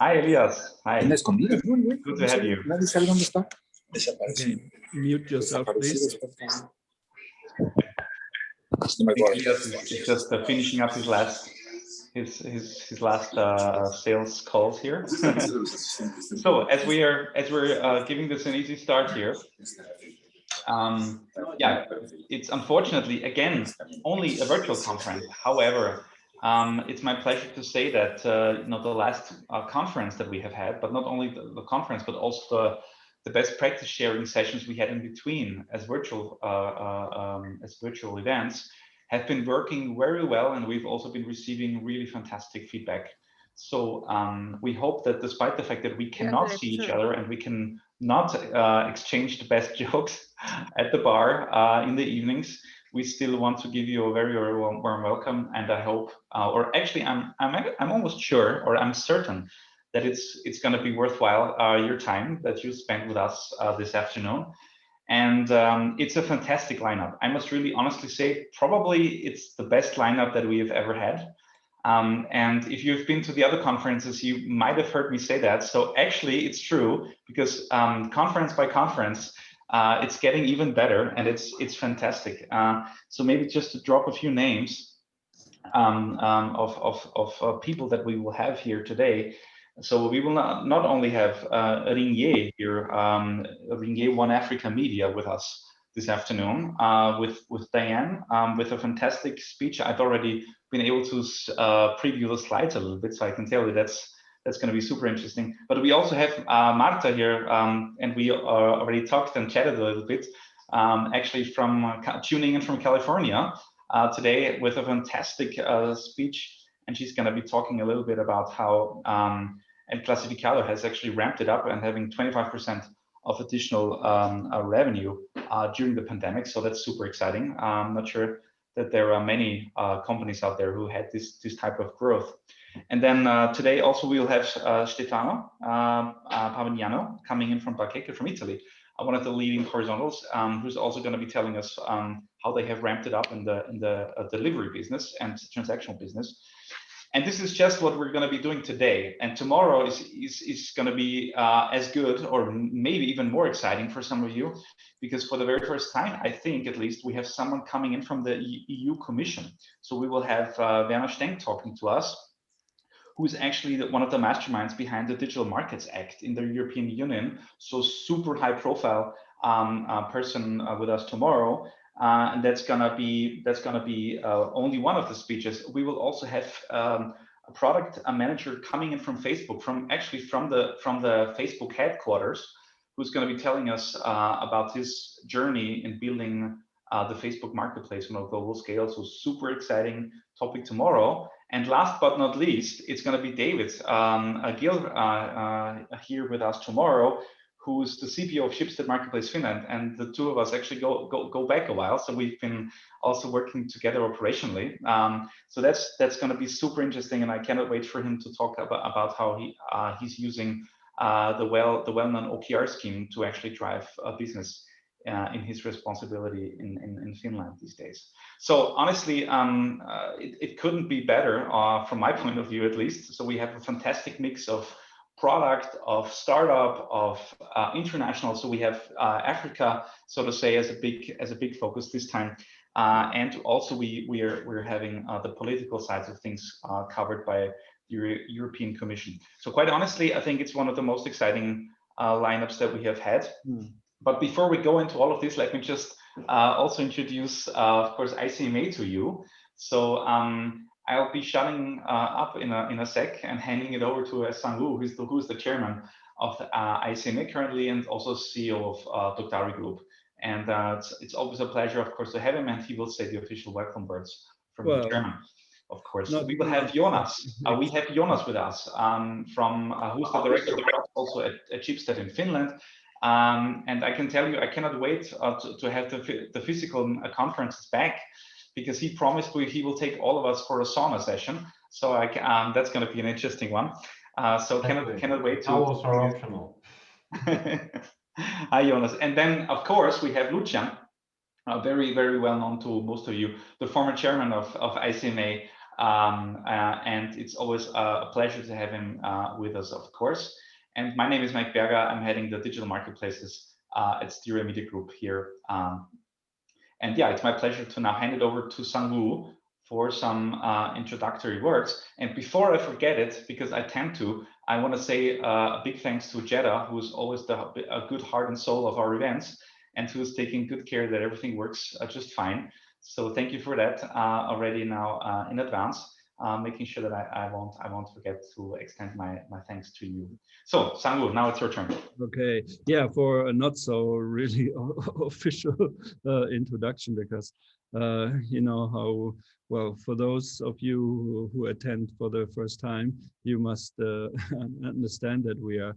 Hi, Elias. Hi. Anda escondido. Good to have you. Nadie sabe dónde está. Desaparecido. Okay. Mute yourself, please. Elias is just finishing up his last sales calls here. So as we're giving this an easy start here, yeah, it's unfortunately again only a virtual conference. However, it's my pleasure to say that the last conference that we have had, but not only the conference, but also the best practice sharing sessions we had in between as virtual events have been working very well, and we've also been receiving really fantastic feedback. So we hope that despite the fact that we cannot see each other and we can not exchange the best jokes at the bar in the evenings, we still want to give you a very, very warm welcome. And I hope, or actually, I'm almost sure, or I'm certain that it's going to be worthwhile your time that you spent with us this afternoon. And it's a fantastic lineup. I must really honestly say, probably it's the best lineup that we have ever had. And if you've been to the other conferences, you might have heard me say that. So actually, it's true, because conference by conference, it's getting even better, and it's fantastic. So maybe just to drop a few names of people that we will have here today. So we will not only have Ringier here, Ringier One Africa Media with us this afternoon, with Diane, with a fantastic speech. I've already been able to preview the slides a little bit, so I can tell you that's going to be super interesting. But we also have Marta here, and we already talked and chatted a little bit, actually from tuning in from California today with a fantastic speech, and she's going to be talking a little bit about how and Clasificado has actually ramped it up and having 25% of additional revenue during the pandemic. So that's super exciting. I'm not sure that there are many companies out there who had this type of growth. And then today also we will have Stefano Pavignano coming in from Bakeca from Italy, one of the leading horizontals, who's also going to be telling us how they have ramped it up in the delivery business and transactional business. And this is just what we're going to be doing today. And tomorrow is going to be as good, or maybe even more exciting for some of you, because for the very first time, I think at least, we have someone coming in from the EU Commission. So we will have Werner Stenk talking to us, who is actually one of the masterminds behind the Digital Markets Act in the European Union. So super high profile person with us tomorrow. And that's gonna be only one of the speeches. We will also have a product manager coming in from Facebook, from the Facebook headquarters, who's going to be telling us about his journey in building the Facebook marketplace on a global scale. So super exciting topic tomorrow. And last but not least, it's going to be David Gill here with us tomorrow, who's the CPO of Schibsted Marketplace Finland, and the two of us actually go back a while. So we've been also working together operationally. So that's going to be super interesting, and I cannot wait for him to talk about how he's using the well-known OKR scheme to actually drive a business in his responsibility in Finland these days. So honestly, it couldn't be better from my point of view, at least. So we have a fantastic mix of product, of startup, of international. So we have Africa, so to say, as a big focus this time, and also we're having the political sides of things covered by the European Commission. So quite honestly, I think it's one of the most exciting lineups that we have had. But before we go into all of this, let me just also introduce, of course, ICMA to you. So I'll be shutting up in a sec and handing it over to Sang Wu, who's the chairman of ICMA currently, and also CEO of Doctari Group. And it's always a pleasure, of course, to have him, and he will say the official welcome words from the chairman. Of course, we will have Jonas. We have Jonas with us who's the director also at Schibsted in Finland. And I can tell you, I cannot wait to have the physical conferences back, because he promised he will take all of us for a sauna session. So that's going to be an interesting one. So cannot wait to. Towels are optional. Hi, Jonas. And then, of course, we have Lucian, very, very well known to most of you, the former chairman of ICMA, And it's always a pleasure to have him with us, of course. And my name is Mike Berger. I'm heading the digital marketplaces at Styria Media Group here. And yeah, it's my pleasure to now hand it over to Sang-Woo for some introductory words. And before I forget it, because I tend to, I want to say a big thanks to Jeddah, who's always a good heart and soul of our events, and who's taking good care that everything works just fine. So thank you for that already now in advance, making sure that I won't forget to extend my thanks to you. So Sang-Woo, now it's your turn. Okay, yeah, for a not so really official introduction, because you know how, well, for those of you who attend for the first time, you must understand that we are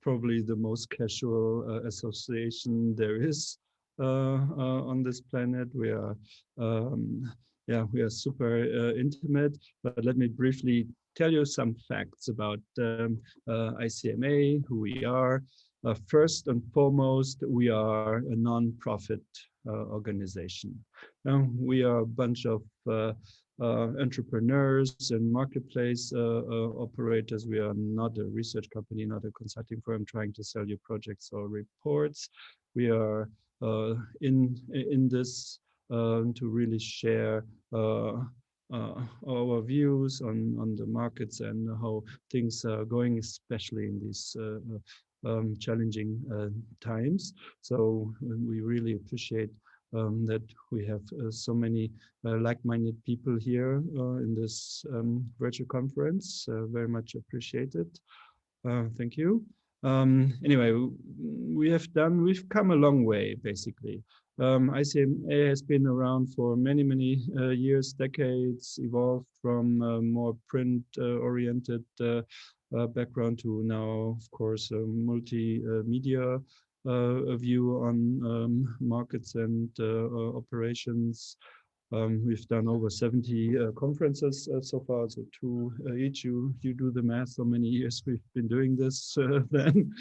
probably the most casual association there is on this planet. We are yeah, we are super intimate, but let me briefly tell you some facts about ICMA, who we are. First and foremost, we are a non-profit organization. We are a bunch of entrepreneurs and marketplace operators. We are not a research company, not a consulting firm trying to sell you projects or reports. We are in this to really share our views on the markets and how things are going, especially in these challenging times. So we really appreciate that we have so many like-minded people here in this virtual conference. Very much appreciated. Thank you. Anyway, we've come a long way, basically. ICMA has been around for many years, decades, evolved from more print-oriented background to now, of course, a multimedia view on markets and operations. We've done over 70 conferences so far, so 2 each. You do the math, how many years we've been doing this then.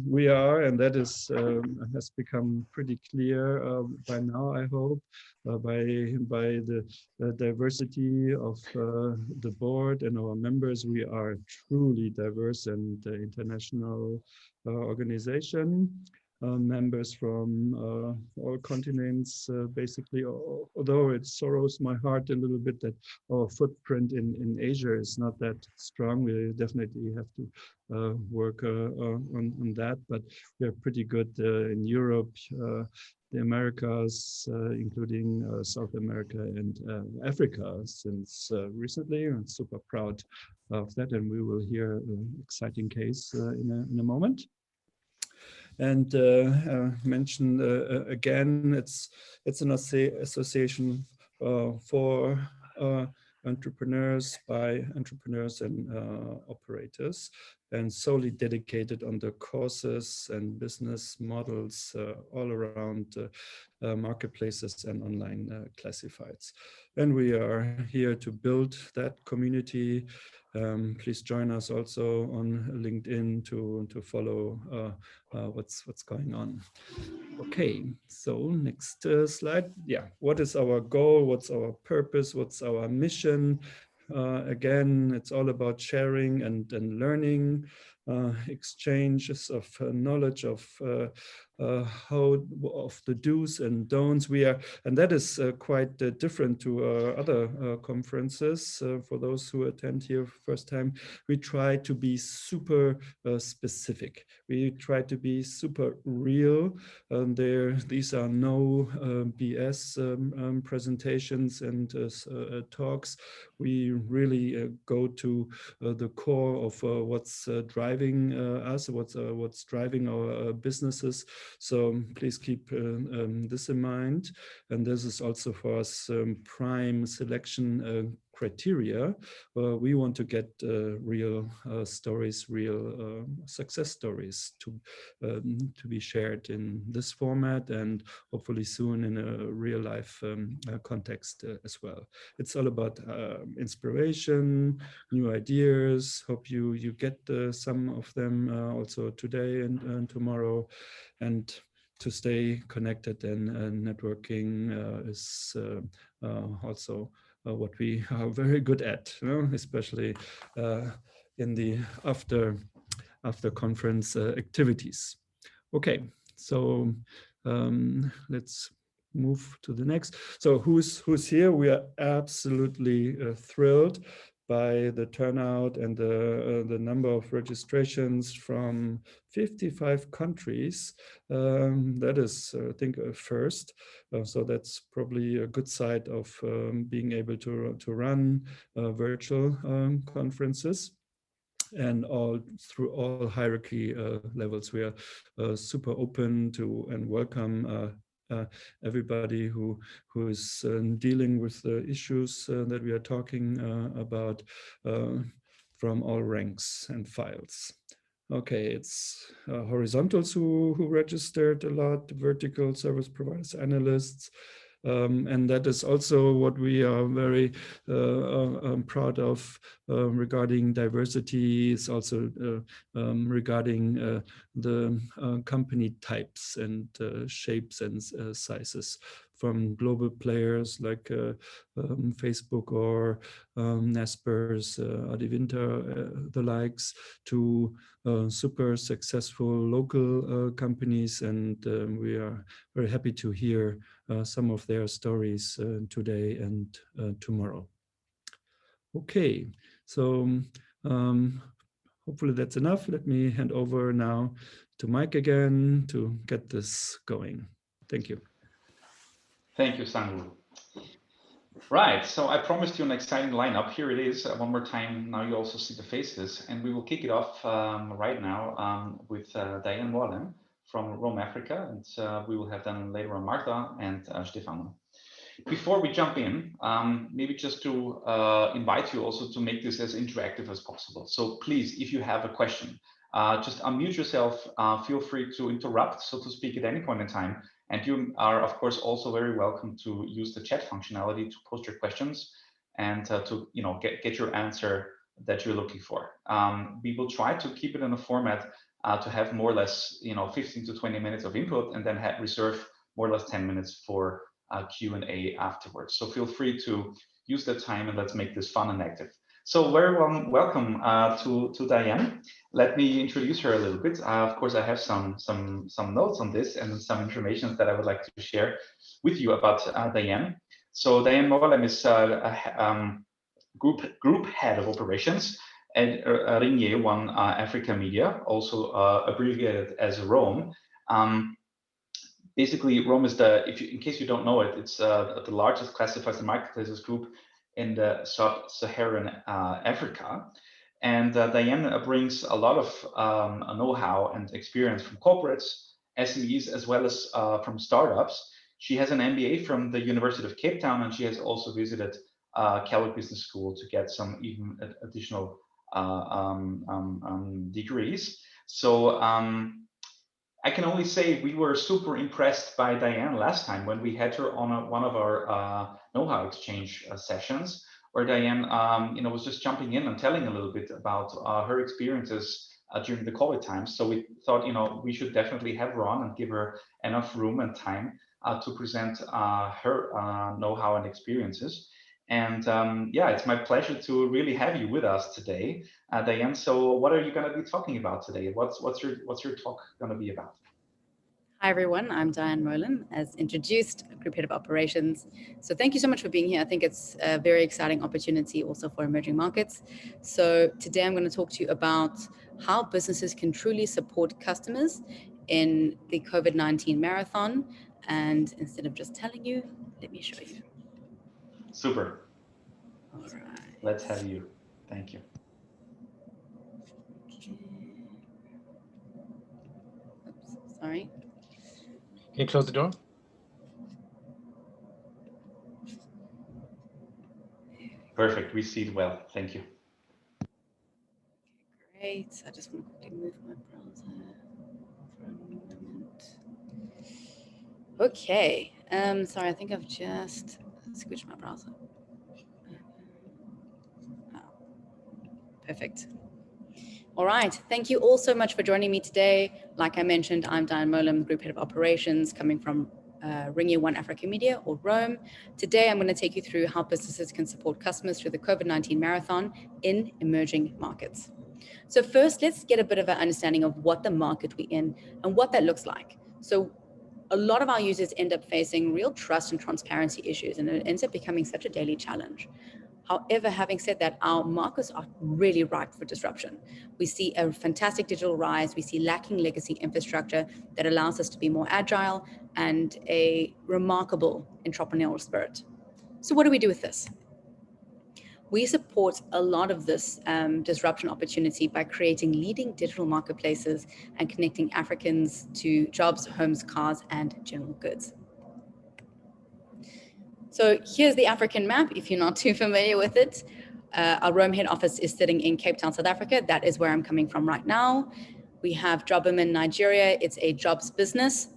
We are, and that is has become pretty clear by now, I hope, by the diversity of the board and our members. We are truly diverse and international organization. Members from all continents, basically, although it sorrows my heart a little bit that our footprint in Asia is not that strong. We definitely have to work on that, but we're pretty good in Europe, the Americas, including South America and Africa since recently. I'm super proud of that, and we will hear an exciting case in a moment. And mention again, it's an association for entrepreneurs, by entrepreneurs and operators, and solely dedicated on the courses and business models all around marketplaces and online classifieds. And we are here to build that community. Please join us also on LinkedIn to follow what's going on. Okay, so next slide. Yeah, what is our goal? What's our purpose? What's our mission? Again, it's all about sharing and learning, exchanges of knowledge of how of the do's and don'ts. We are, and that is quite different to other conferences. For those who attend here first time, we try to be super specific. We try to be super real. These are no BS presentations and talks. We really go to the core of what's driving us, what's driving our businesses. So please keep this in mind. And this is also for us prime selection criteria. We want to get real stories, real success stories to be shared in this format, and hopefully soon in a real life context as well. It's all about inspiration, new ideas. Hope you get some of them also today and tomorrow. And to stay connected, and networking is also what we are very good at, especially in the after conference activities. Okay, so let's move to the next. So who's here? We are absolutely thrilled by the turnout and the number of registrations from 55 countries. That is, I think, a first. So that's probably a good side of being able to run virtual conferences. And through all hierarchy levels, we are super open to and welcome everybody who is dealing with the issues that we are talking about from all ranks and files. Okay, it's horizontals who registered a lot, vertical service providers, analysts, and that is also what we are very proud of regarding diversity. Is also regarding the company types and shapes and sizes, from global players like Facebook or Naspers, Adivinta, the likes, to super successful local companies, and we are very happy to hear some of their stories today and tomorrow. Okay, so hopefully that's enough. Let me hand over now to Mike again to get this going. Thank you. Thank you, Sangwoo. Right, so I promised you an exciting lineup. Here it is one more time. Now you also see the faces, and we will kick it off right now with Diane Moalem from Rome, Africa, and we will have then later on Martha and Stefano. Before we jump in, maybe just to invite you also to make this as interactive as possible. So please, if you have a question, just unmute yourself, feel free to interrupt, so to speak, at any point in time. And you are, of course, also very welcome to use the chat functionality to post your questions and to get your answer that you're looking for. We will try to keep it in a format to have more or less 15 to 20 minutes of input, and then reserve more or less 10 minutes for Q&A afterwards. So feel free to use that time, and let's make this fun and active. So very welcome to Diane. Let me introduce her a little bit. Of course, I have some notes on this and some information that I would like to share with you about Diane. So Diane Moalem is group head of operations at Ringier One Africa Media, also abbreviated as Rome. Basically, Rome is in case you don't know it, it's the largest classifieds and marketplaces group in the sub-Saharan Africa. And Diane brings a lot of know-how and experience from corporates, SMEs, as well as from startups. She has an MBA from the University of Cape Town, and she has also visited Kellogg Business School to get some even additional degrees. So I can only say we were super impressed by Diane last time when we had her on one of our know-how exchange sessions, where Diane was just jumping in and telling a little bit about her experiences during the COVID times. So we thought, we should definitely have her on and give her enough room and time to present her know-how and experiences. And yeah, it's my pleasure to really have you with us today, Diane. So what are you going to be talking about today? What's your talk going to be about? Hi, everyone. I'm Diane Moalem, as introduced, Group Head of Operations. So thank you so much for being here. I think it's a very exciting opportunity also for emerging markets. So today I'm going to talk to you about how businesses can truly support customers in the COVID-19 marathon. And instead of just telling you, let me show you. Super. All right. Let's have you. Thank you. Okay. Oops, sorry. Can you close the door? Perfect. We see it well. Thank you. Great. I just want to quickly move my browser for a moment. Okay. Sorry, I think I've just switched my browser. Oh, perfect. All right, thank you all so much for joining me today. Like I mentioned, I'm Diane Moalem, Group Head of Operations, coming from Ringier One Africa Media, or Rome. Today, I'm going to take you through how businesses can support customers through the COVID-19 marathon in emerging markets. So first, let's get a bit of an understanding of what the market we're in and what that looks like. So a lot of our users end up facing real trust and transparency issues, and it ends up becoming such a daily challenge. However, having said that, our markets are really ripe for disruption. We see a fantastic digital rise. We see lacking legacy infrastructure that allows us to be more agile and a remarkable entrepreneurial spirit. So what do we do with this? We support a lot of this disruption opportunity by creating leading digital marketplaces and connecting Africans to jobs, homes, cars, and general goods. So here's the African map, if you're not too familiar with it. Our Rome head office is sitting in Cape Town, South Africa. That is where I'm coming from right now. We have Jobim in Nigeria. It's a jobs business.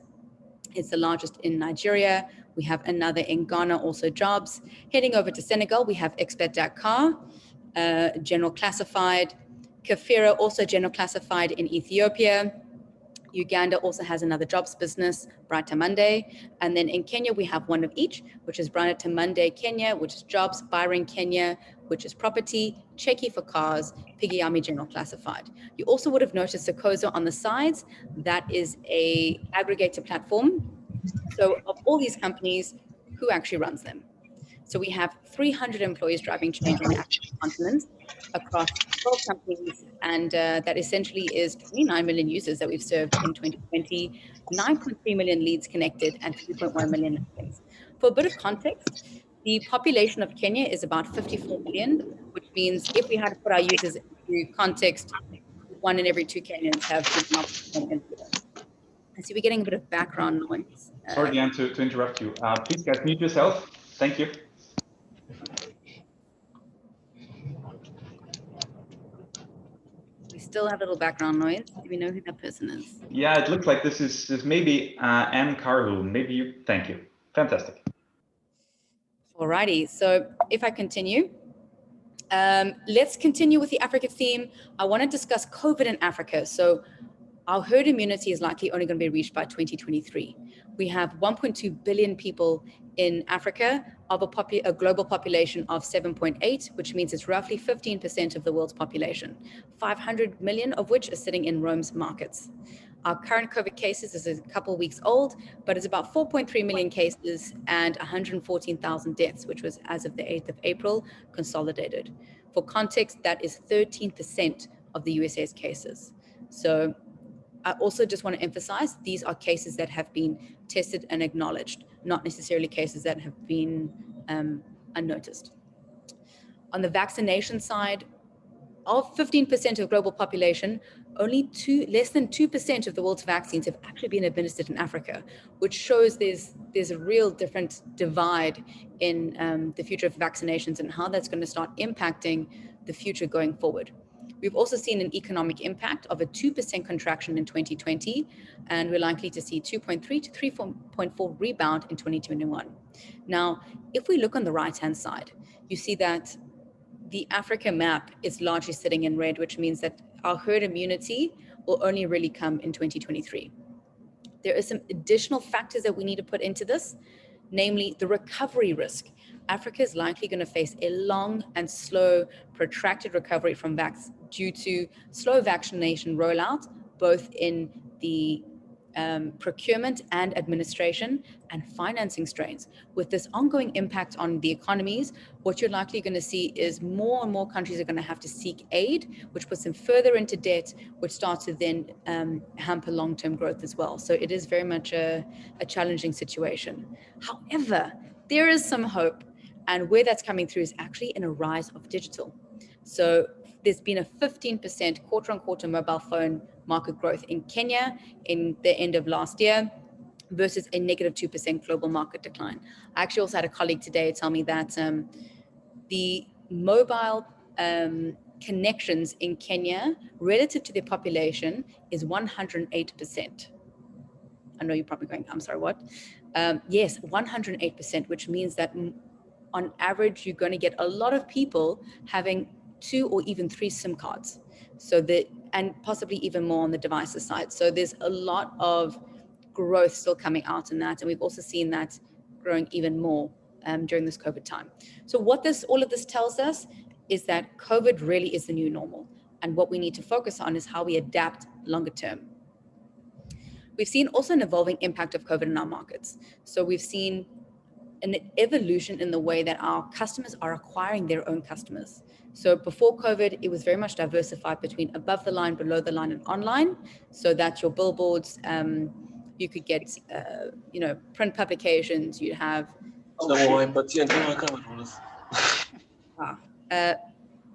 It's the largest in Nigeria. We have another in Ghana, also jobs. Heading over to Senegal, we have Expat.it, General Classified. Kafira, also General Classified in Ethiopia. Uganda also has another jobs business, Brighter Monday. And then in Kenya, we have one of each, which is Brighter Monday Kenya, which is jobs, Byron Kenya, which is property, Cheki for cars, Piggyami General Classified. You also would have noticed Sokozo on the sides. That is a aggregator platform. So of all these companies, who actually runs them? So we have 300 employees driving change on the African continent across 12 companies, and that essentially is 29 million users that we've served in 2020, 9.3 million leads connected, and 3.1 million listings. For a bit of context, the population of Kenya is about 54 million, which means if we had to put our users into context, 1 in every 2 Kenyans have been an influence. I see we're getting a bit of background noise. Sorry, Diane, to interrupt you. Please, guys, mute yourself. Thank you. We still have a little background noise. Do we know who that person is? Yeah, it looks like this is maybe Anne Carloon. Maybe you. Thank you. Fantastic. Alrighty. So if I continue, let's continue with the Africa theme. I want to discuss COVID in Africa. So our herd immunity is likely only going to be reached by 2023. We have 1.2 billion people in Africa of a global population of 7.8, which means it's roughly 15% of the world's population, 500 million of which are sitting in Rome's markets. Our current COVID cases is a couple weeks old, but it's about 4.3 million cases and 114,000 deaths, which was as of the 8th of April, consolidated. For context, that is 13% of the USA's cases. So I also just want to emphasize these are cases that have been tested and acknowledged, not necessarily cases that have been unnoticed. On the vaccination side, of 15% of global population, less than 2% of the world's vaccines have actually been administered in Africa, which shows there's a real different divide in the future of vaccinations and how that's going to start impacting the future going forward. We've also seen an economic impact of a 2% contraction in 2020, and we're likely to see 2.3 to 3.4 rebound in 2021. Now, if we look on the right-hand side, you see that the Africa map is largely sitting in red, which means that our herd immunity will only really come in 2023. There are some additional factors that we need to put into this, namely the recovery risk. Africa is likely going to face a long and slow, protracted recovery from due to slow vaccination rollout, both in the procurement and administration and financing strains. With this ongoing impact on the economies, what you're likely going to see is more and more countries are going to have to seek aid, which puts them further into debt, which starts to then hamper long-term growth as well. So it is very much a challenging situation. However, there is some hope, and where that's coming through is actually in a rise of digital. So there's been a 15% quarter-on-quarter mobile phone market growth in Kenya in the end of last year versus a negative 2% global market decline. I actually also had a colleague today tell me that the mobile connections in Kenya relative to their population is 108%. I know you're probably going, I'm sorry, what? Yes, 108%, which means that on average, you're going to get a lot of people having 2 or even 3 SIM cards. And possibly even more on the devices side. So there's a lot of growth still coming out in that. And we've also seen that growing even more during this COVID time. So what all of this tells us is that COVID really is the new normal. And what we need to focus on is how we adapt longer term. We've seen also an evolving impact of COVID in our markets. So we've seen an evolution in the way that our customers are acquiring their own customers. So before COVID, it was very much diversified between above the line, below the line, and online. So that's your billboards. You could get, print publications. You'd have.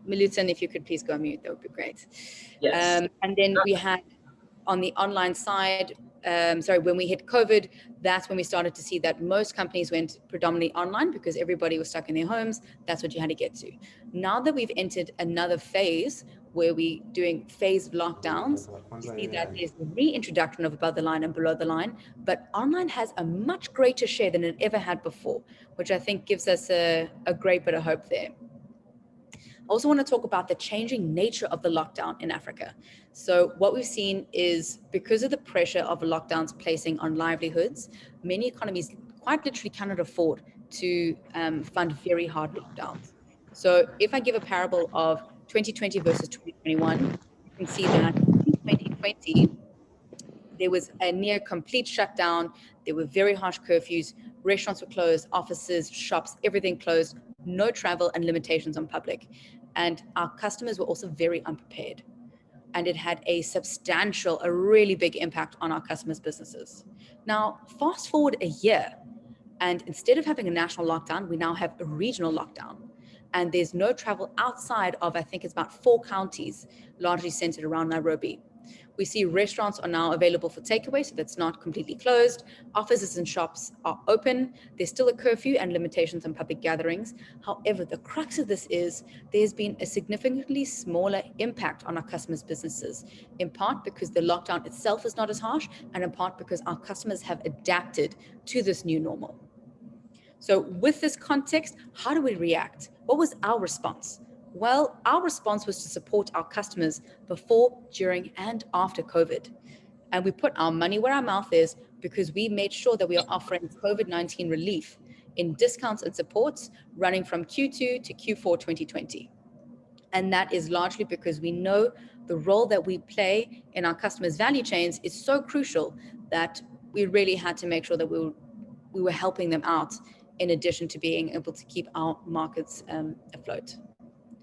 Milutin, if you could please go on mute, that would be great. Yes. And then we had on the online side, when we hit COVID, that's when we started to see that most companies went predominantly online because everybody was stuck in their homes. That's what you had to get to. Now that we've entered another phase where we're doing phased lockdowns, we see that there's the reintroduction of above the line and below the line, but online has a much greater share than it ever had before, which I think gives us a great bit of hope there. I also want to talk about the changing nature of the lockdown in Africa. So what we've seen is because of the pressure of lockdowns placing on livelihoods, many economies quite literally cannot afford to fund very hard lockdowns. So if I give a parable of 2020 versus 2021, you can see that in 2020, there was a near complete shutdown. There were very harsh curfews. Restaurants were closed, offices, shops, everything closed, no travel and limitations on public. And our customers were also very unprepared. And it had a really big impact on our customers' businesses. Now, fast forward a year, and instead of having a national lockdown, we now have a regional lockdown. And there's no travel outside of, I think it's about 4 counties, largely centered around Nairobi. We see restaurants are now available for takeaway, so that's not completely closed. Offices and shops are open. There's still a curfew and limitations on public gatherings. However, the crux of this is there's been a significantly smaller impact on our customers' businesses, in part because the lockdown itself is not as harsh, and in part because our customers have adapted to this new normal. So with this context, how do we react? What was our response? Well, our response was to support our customers before, during, and after COVID. And we put our money where our mouth is because we made sure that we are offering COVID-19 relief in discounts and supports running from Q2 to Q4 2020. And that is largely because we know the role that we play in our customers' value chains is so crucial that we really had to make sure that we were helping them out in addition to being able to keep our markets afloat.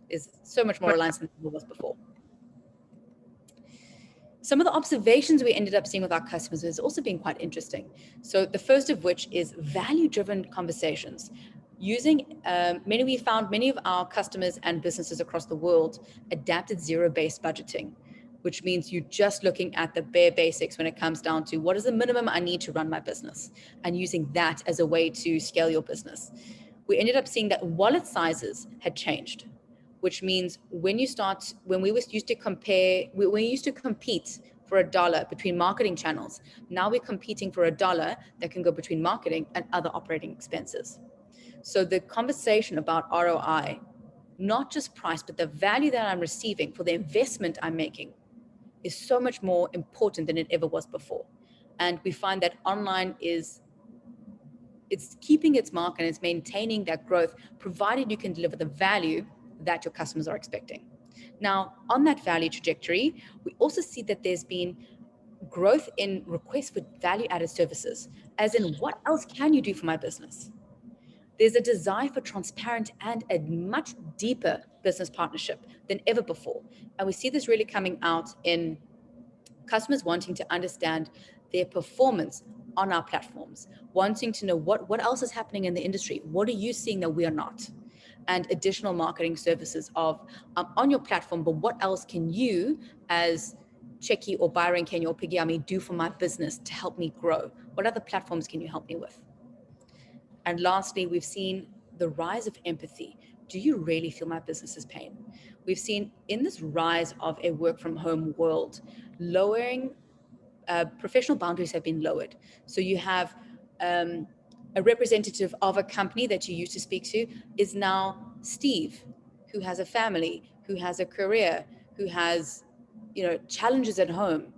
Is so much more reliance than it was before. Some of the observations we ended up seeing with our customers has also been quite interesting. So the first of which is value-driven conversations. We found many of our customers and businesses across the world adapted zero-based budgeting, which means you're just looking at the bare basics when it comes down to what is the minimum I need to run my business, and using that as a way to scale your business. We ended up seeing that wallet sizes had changed, which means when we used to compete for $1 between marketing channels, now we're competing for $1 that can go between marketing and other operating expenses. So the conversation about ROI, not just price, but the value that I'm receiving for the investment I'm making, is so much more important than it ever was before. And we find that online it's keeping its mark and it's maintaining that growth, provided you can deliver the value that your customers are expecting. Now, on that value trajectory, we also see that there's been growth in requests for value-added services, as in what else can you do for my business? There's a desire for transparent and a much deeper business partnership than ever before. And we see this really coming out in customers wanting to understand their performance on our platforms, wanting to know what else is happening in the industry. What are you seeing that we are not? And additional marketing services of on your platform, but what else can you as Cheki or Byron Kenya or Pigiami do for my business to help me grow? What other platforms can you help me with? And lastly, we've seen the rise of empathy. Do you really feel my business's pain? We've seen in this rise of a work from home world, professional boundaries have been lowered. So you have a representative of a company that you used to speak to is now Steve, who has a family, who has a career, who has challenges at home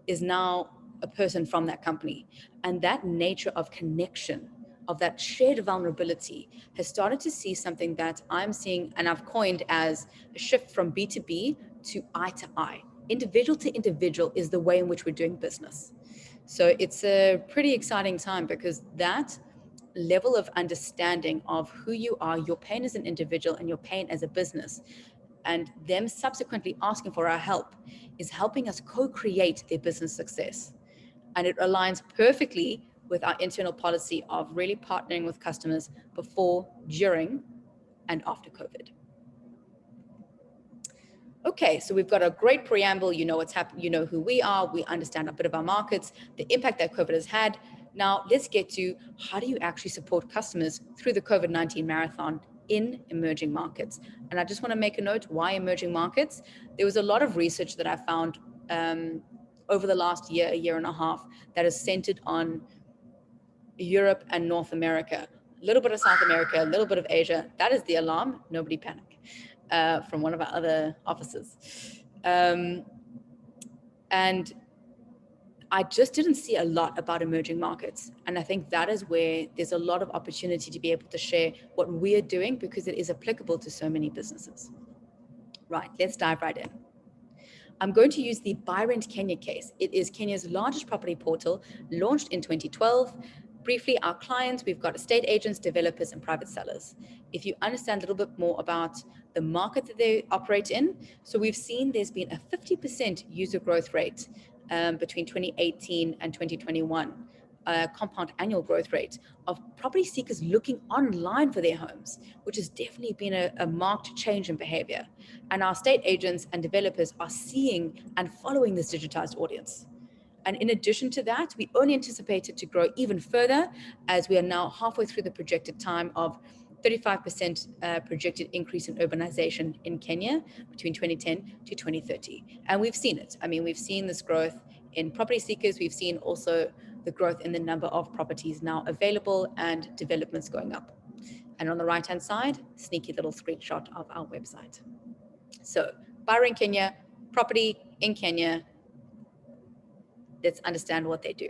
is now a person from that company. And that nature of connection, of that shared vulnerability, has started to see something that I'm seeing, and I've coined as a shift from B2B to I to I. Individual to individual is the way in which we're doing business. So it's a pretty exciting time, because that level of understanding of who you are, your pain as an individual and your pain as a business, and them subsequently asking for our help, is helping us co-create their business success. And it aligns perfectly with our internal policy of really partnering with customers before, during, and after COVID. Okay, so we've got a great preamble. You know what's happened, you know who we are, we understand a bit of our markets, the impact that COVID has had. Now let's get to how do you actually support customers through the COVID-19 marathon in emerging markets. And I just want to make a note, why emerging markets? There was a lot of research that I found over the last year and a half, that is centered on Europe and North America, a little bit of South America, a little bit of Asia. That is the alarm, nobody panic, from one of our other offices. And I just didn't see a lot about emerging markets. And I think that is where there's a lot of opportunity to be able to share what we're doing, because it is applicable to so many businesses. Right, let's dive right in. I'm going to use the Buyrent Kenya case. It is Kenya's largest property portal, launched in 2012. Briefly, our clients, we've got estate agents, developers, and private sellers. If you understand a little bit more about the market that they operate in, so we've seen there's been a 50% user growth rate between 2018 and 2021. Compound annual growth rate of property seekers looking online for their homes, which has definitely been a marked change in behavior. And our estate agents and developers are seeing and following this digitized audience. And in addition to that, we only anticipate it to grow even further, as we are now halfway through the projected time of 35% projected increase in urbanization in Kenya between 2010 to 2030. And we've seen it. I mean, we've seen this growth in property seekers. We've seen also the growth in the number of properties now available and developments going up. And on the right-hand side, sneaky little screenshot of our website. So Buyrent Kenya, property in Kenya. Let's understand what they do.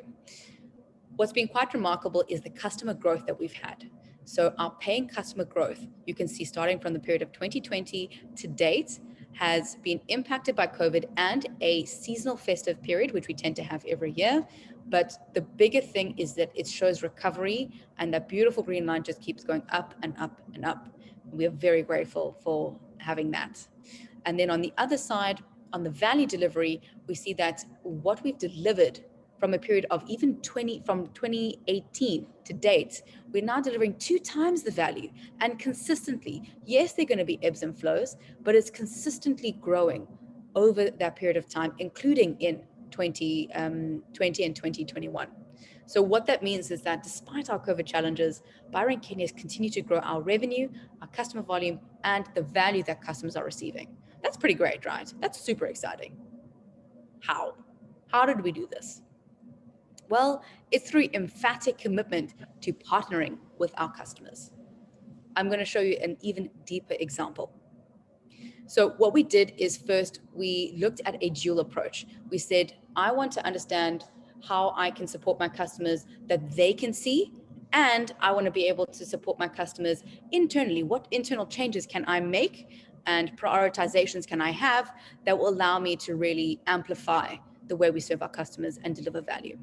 What's been quite remarkable is the customer growth that we've had. So our paying customer growth, you can see starting from the period of 2020 to date, has been impacted by COVID and a seasonal festive period, which we tend to have every year. But the bigger thing is that it shows recovery, and that beautiful green line just keeps going up and up and up. We are very grateful for having that. And then on the other side, on the value delivery, we see that what we've delivered from a period of even from 2018 to date, we're now delivering 2 times the value, and consistently. Yes, there are going to be ebbs and flows, but it's consistently growing over that period of time, including in 2020 and 2021. So what that means is that despite our COVID challenges, Buyrent Kenya has continued to grow our revenue, our customer volume, and the value that customers are receiving. That's pretty great, right? That's super exciting. How? How did we do this? Well, it's through emphatic commitment to partnering with our customers. I'm going to show you an even deeper example. So what we did is, first, we looked at a dual approach. We said, I want to understand how I can support my customers that they can see, and I want to be able to support my customers internally. What internal changes can I make and prioritizations can I have that will allow me to really amplify the way we serve our customers and deliver value?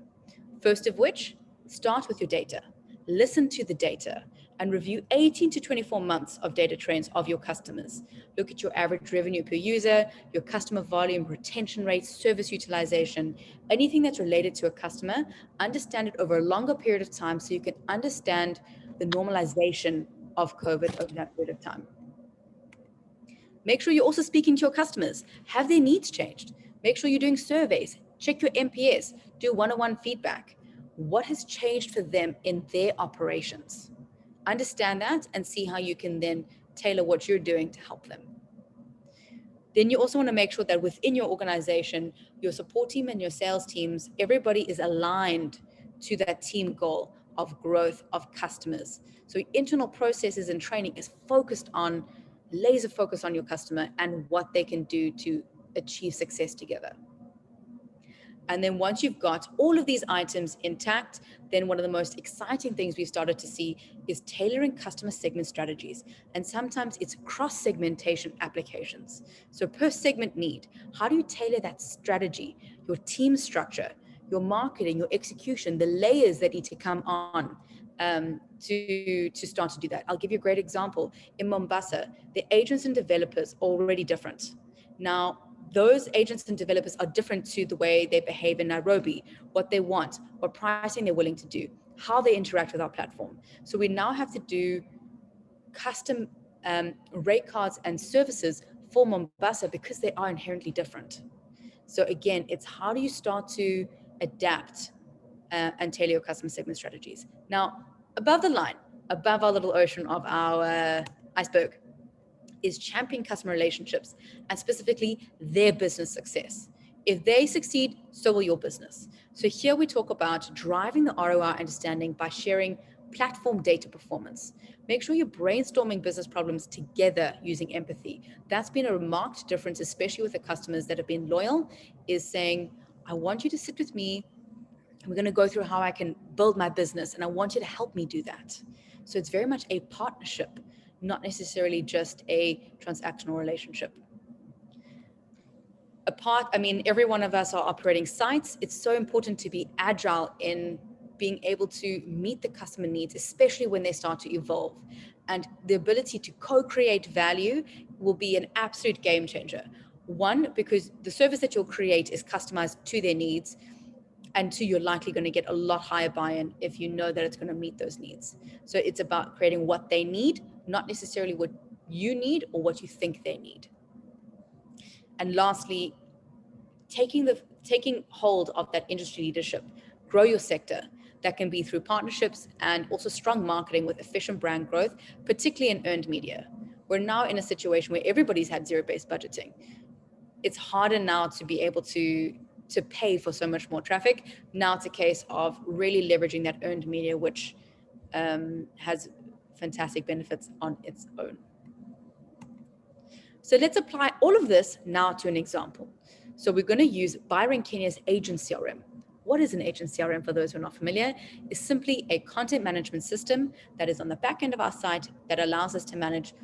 First of which, start with your data. Listen to the data and review 18 to 24 months of data trends of your customers. Look at your average revenue per user, your customer volume, retention rates, service utilization, anything that's related to a customer. Understand it over a longer period of time so you can understand the normalization of COVID over that period of time. Make sure you're also speaking to your customers. Have their needs changed? Make sure you're doing surveys. Check your NPS. Do one-on-one feedback. What has changed for them in their operations? Understand that and see how you can then tailor what you're doing to help them. Then you also want to make sure that within your organization, your support team and your sales teams, everybody is aligned to that team goal of growth of customers. So internal processes and training is laser focused on your customer and what they can do to achieve success together. And then once you've got all of these items intact, then one of the most exciting things we've started to see is tailoring customer segment strategies. And sometimes it's cross-segmentation applications. So per segment need, how do you tailor that strategy, your team structure, your marketing, your execution, the layers that need to come on to start to do that? I'll give you a great example. In Mombasa, the agents and developers are already different. Now, those agents and developers are different to the way they behave in Nairobi, what they want, what pricing they're willing to do, how they interact with our platform. So we now have to do custom rate cards and services for Mombasa because they are inherently different. So again, it's how do you start to adapt and tailor your customer segment strategies. Now, above the line, above our little ocean of our iceberg, is champion customer relationships and specifically their business success. If they succeed, so will your business. So here we talk about driving the ROI understanding by sharing platform data performance. Make sure you're brainstorming business problems together using empathy. That's been a marked difference, especially with the customers that have been loyal, is saying, I want you to sit with me. We're going to go through how I can build my business, and I want you to help me do that. So it's very much a partnership, not necessarily just a transactional relationship. Every one of us are operating sites. It's so important to be agile in being able to meet the customer needs, especially when they start to evolve. And the ability to co-create value will be an absolute game changer. One, because the service that you'll create is customized to their needs. And two, you're likely going to get a lot higher buy-in if you know that it's going to meet those needs. So it's about creating what they need, not necessarily what you need or what you think they need. And lastly, taking hold of that industry leadership, grow your sector. That can be through partnerships and also strong marketing with efficient brand growth, particularly in earned media. We're now in a situation where everybody's had zero-based budgeting. It's harder now to be able to pay for so much more traffic. Now it's a case of really leveraging that earned media, which has fantastic benefits on its own. So let's apply all of this now to an example. So we're going to use Byron Kenya's Agent CRM. What is an Agent CRM, for those who are not familiar? It's simply a content management system that is on the back end of our site that allows us to manage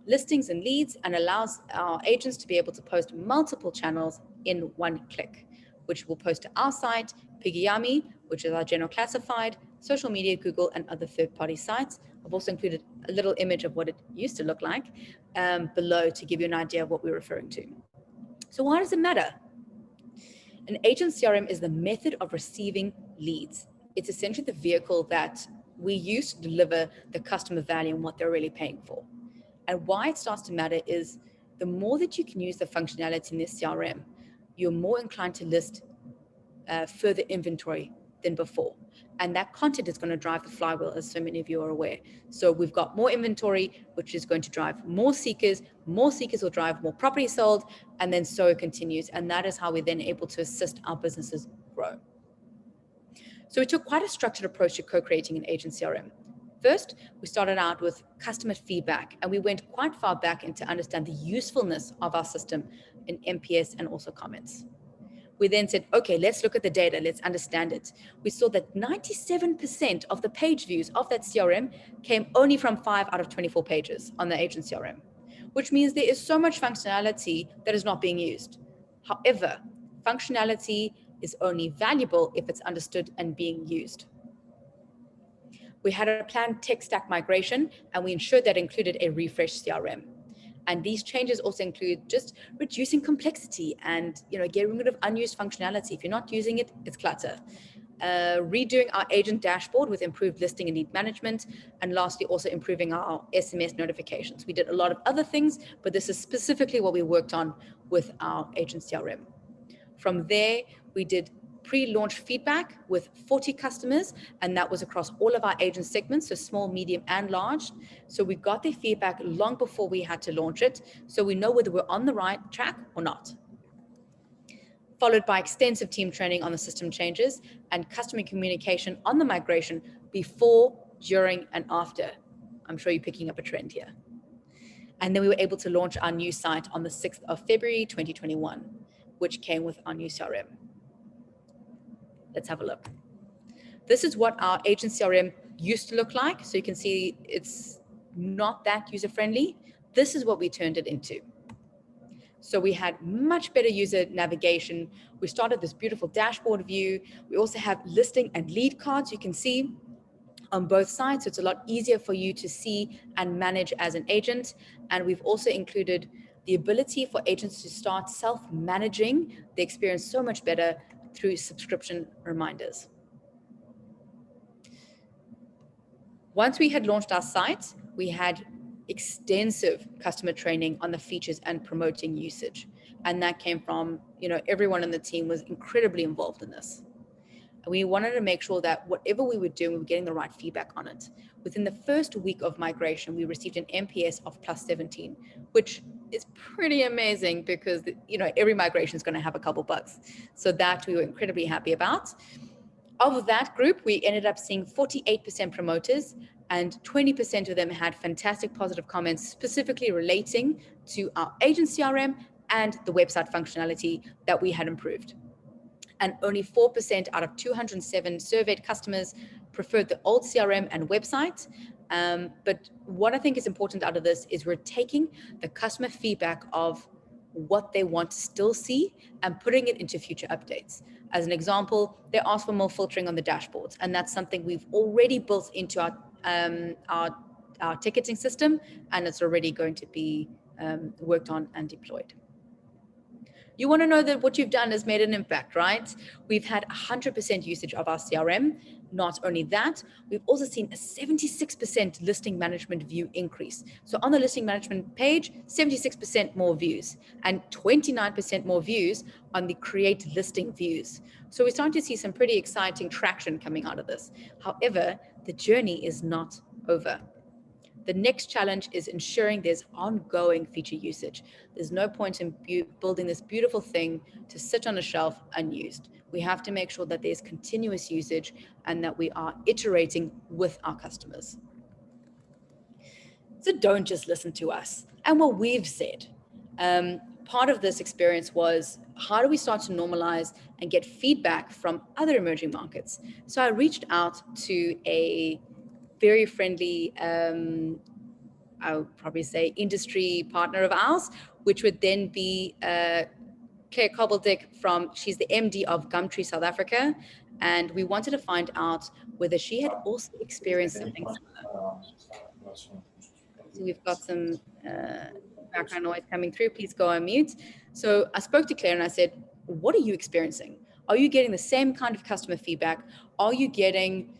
listings and leads and allows our agents to be able to post multiple channels in one click, which will post to our site, Piggyami, which is our general classified, social media, Google, and other third-party sites. I've also included a little image of what it used to look like below to give you an idea of what we're referring to. So why does it matter? An agent CRM is the method of receiving leads. It's essentially the vehicle that we use to deliver the customer value and what they're really paying for. And why it starts to matter is the more that you can use the functionality in this CRM, you're more inclined to list further inventory than before. And that content is going to drive the flywheel, as so many of you are aware. So we've got more inventory, which is going to drive more seekers will drive more property sold, and then so it continues. And that is how we're then able to assist our businesses grow. So we took quite a structured approach to co-creating an agent CRM. First, we started out with customer feedback, and we went quite far back into understand the usefulness of our system in NPS and also comments. We then said, okay, let's look at the data, let's understand it. We saw that 97% of the page views of that CRM came only from 5 out of 24 pages on the agent CRM, which means there is so much functionality that is not being used. However, functionality is only valuable if it's understood and being used. We had a planned tech stack migration, and we ensured that included a refreshed CRM. And these changes also include just reducing complexity and getting rid of unused functionality. If you're not using it, it's clutter. Redoing our agent dashboard with improved listing and lead management. And lastly, also improving our SMS notifications. We did a lot of other things, but this is specifically what we worked on with our agent CRM. From there, we did pre-launch feedback with 40 customers, and that was across all of our agent segments, so small, medium, and large. So we got their feedback long before we had to launch it, so we know whether we're on the right track or not. Followed by extensive team training on the system changes and customer communication on the migration before, during, and after. I'm sure you're picking up a trend here. And then we were able to launch our new site on the 6th of February, 2021. which came with our new CRM. Let's have a look. This is what our agent CRM used to look like. So you can see it's not that user-friendly. This is what we turned it into. So we had much better user navigation. We started this beautiful dashboard view. We also have listing and lead cards you can see on both sides. So it's a lot easier for you to see and manage as an agent. And we've also included the ability for agents to start self-managing the experience so much better through subscription reminders. Once we had launched our site, we had extensive customer training on the features and promoting usage. And that came from, everyone in the team was incredibly involved in this. And we wanted to make sure that whatever we were doing, we were getting the right feedback on it. Within the first week of migration, we received an NPS of +17, which is pretty amazing because, every migration is going to have a couple bugs. So that we were incredibly happy about. Of that group, we ended up seeing 48% promoters and 20% of them had fantastic positive comments specifically relating to our agent CRM and the website functionality that we had improved. And only 4% out of 207 surveyed customers preferred the old CRM and website. But what I think is important out of this is we're taking the customer feedback of what they want to still see and putting it into future updates. As an example, they ask for more filtering on the dashboards, and that's something we've already built into our ticketing system, and it's already going to be worked on and deployed. You want to know that what you've done has made an impact, right? We've had 100% usage of our CRM. Not only that, we've also seen a 76% listing management view increase. So on the listing management page, 76% more views and 29% more views on the create listing views. So we're starting to see some pretty exciting traction coming out of this. However, the journey is not over. The next challenge is ensuring there's ongoing feature usage. There's no point in building this beautiful thing to sit on a shelf unused. We have to make sure that there's continuous usage and that we are iterating with our customers. So don't just listen to us and what we've said. Part of this experience was, how do we start to normalize and get feedback from other emerging markets? So I reached out to a very friendly, I would probably say industry partner of ours, which would then be Claire Kobbeldick she's the MD of Gumtree South Africa. And we wanted to find out whether she had also experienced something similar. So we've got some background noise coming through. Please go on mute. So I spoke to Claire and I said, what are you experiencing? Are you getting the same kind of customer feedback? Are you getting,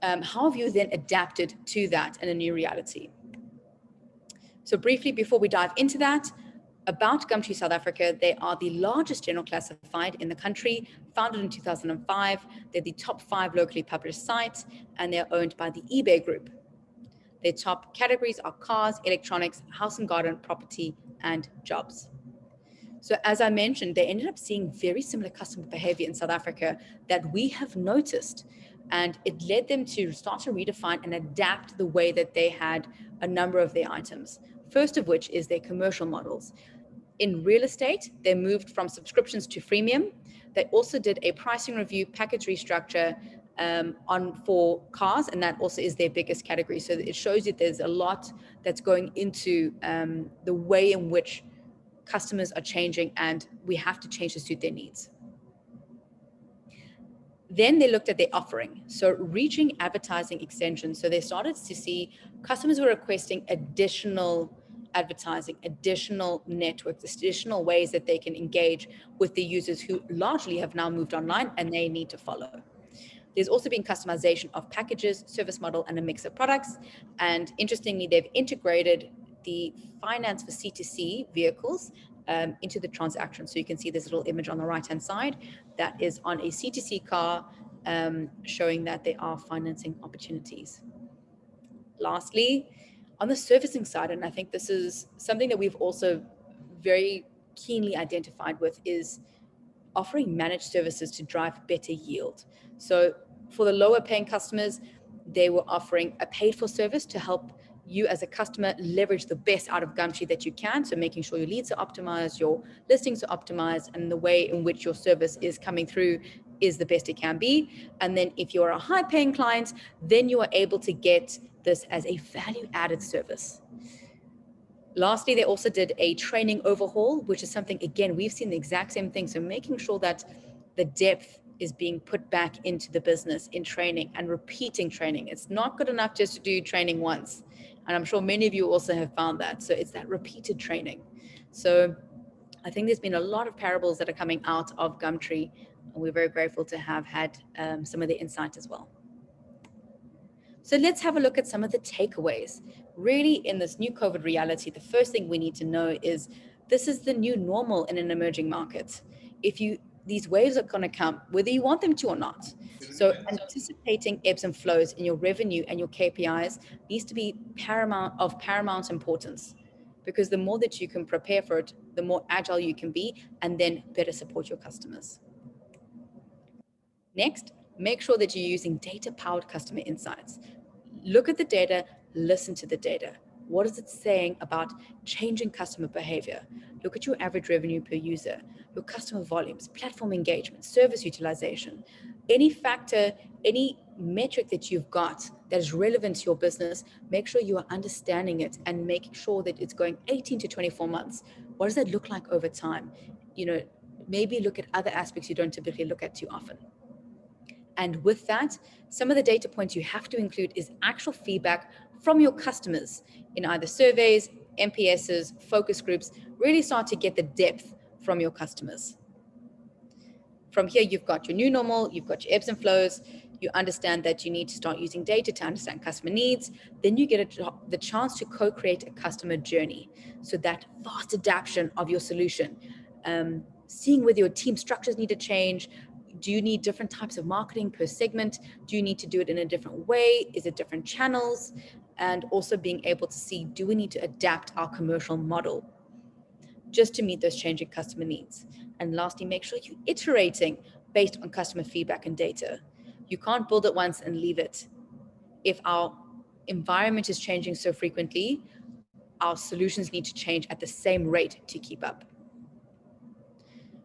how have you then adapted to that in a new reality? So briefly, before we dive into that, about Gumtree South Africa, they are the largest general classified in the country, founded in 2005. They're the top 5 locally published sites, and they're owned by the eBay Group. Their top categories are cars, electronics, house and garden, property, and jobs. So as I mentioned, they ended up seeing very similar customer behavior in South Africa that we have noticed. And it led them to start to redefine and adapt the way that they had a number of their items. First of which is their commercial models. In real estate, they moved from subscriptions to freemium. They also did a pricing review, package restructure for cars, and that also is their biggest category. So it shows you there's a lot that's going into the way in which customers are changing, and we have to change to suit their needs. Then they looked at their offering, so reaching advertising extensions. So they started to see customers were requesting additional advertising, additional networks, additional ways that they can engage with the users who largely have now moved online and they need to follow. There's also been customization of packages, service model, and a mix of products. And interestingly, they've integrated the finance for C2C vehicles into the transaction. So you can see this little image on the right-hand side that is on a C2C car showing that there are financing opportunities. Lastly, on the servicing side, and I think this is something that we've also very keenly identified with, is offering managed services to drive better yield. So for the lower paying customers, they were offering a paid for service to help you as a customer leverage the best out of Gumtree that you can. So making sure your leads are optimized, your listings are optimized, and the way in which your service is coming through is the best it can be. And then if you're a high paying client, then you are able to get this as a value added service. Lastly, they also did a training overhaul, which is something, again, we've seen the exact same thing. So making sure that the depth is being put back into the business in training and repeating training. It's not good enough just to do training once. And I'm sure many of you also have found that. So it's that repeated training. So I think there's been a lot of parables that are coming out of Gumtree, and we're very grateful to have had some of the insight as well. So let's have a look at some of the takeaways. Really, in this new COVID reality, the first thing we need to know is this is the new normal in an emerging market. These waves are going to come, whether you want them to or not. So anticipating ebbs and flows in your revenue and your KPIs needs to be of paramount importance, because the more that you can prepare for it, the more agile you can be, and then better support your customers. Next, make sure that you're using data-powered customer insights. Look at the data, listen to the data. What is it saying about changing customer behavior? Look at your average revenue per user, your customer volumes, platform engagement, service utilization. Any factor, any metric that you've got that is relevant to your business, make sure you are understanding it and making sure that it's going 18 to 24 months. What does that look like over time? Maybe look at other aspects you don't typically look at too often. And with that, some of the data points you have to include is actual feedback from your customers in either surveys, NPSs, focus groups. Really start to get the depth from your customers. From here, you've got your new normal, you've got your ebbs and flows. You understand that you need to start using data to understand customer needs. Then you get the chance to co-create a customer journey. So that fast adaptation of your solution, seeing whether your team structures need to change. Do you need different types of marketing per segment? Do you need to do it in a different way? Is it different channels? And also being able to see, do we need to adapt our commercial model just to meet those changing customer needs? And lastly, make sure you're iterating based on customer feedback and data. You can't build it once and leave it. If our environment is changing so frequently, our solutions need to change at the same rate to keep up.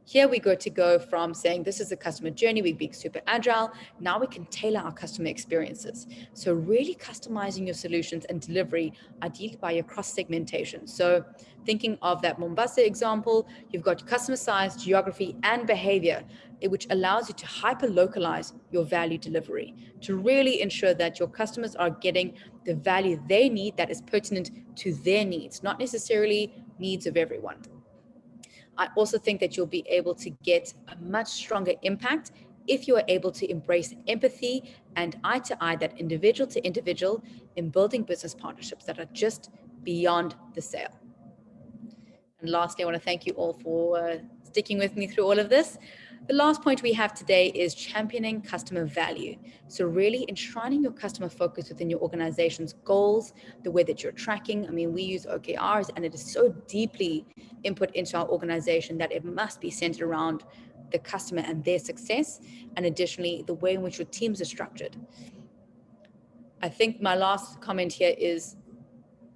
Here we go from saying this is a customer journey, we're being super agile. Now we can tailor our customer experiences. So really customizing your solutions and delivery, ideally by your cross-segmentation. So thinking of that Mombasa example, you've got customer size, geography, and behavior, which allows you to hyper-localize your value delivery to really ensure that your customers are getting the value they need that is pertinent to their needs, not necessarily needs of everyone. I also think that you'll be able to get a much stronger impact if you are able to embrace empathy and eye-to-eye, that individual to individual, in building business partnerships that are just beyond the sale. And lastly, I want to thank you all for sticking with me through all of this. The last point we have today is championing customer value. So really enshrining your customer focus within your organization's goals, the way that you're tracking. I mean, we use OKRs, and it is so deeply input into our organization that it must be centered around the customer and their success. And additionally, the way in which your teams are structured. I think my last comment here is,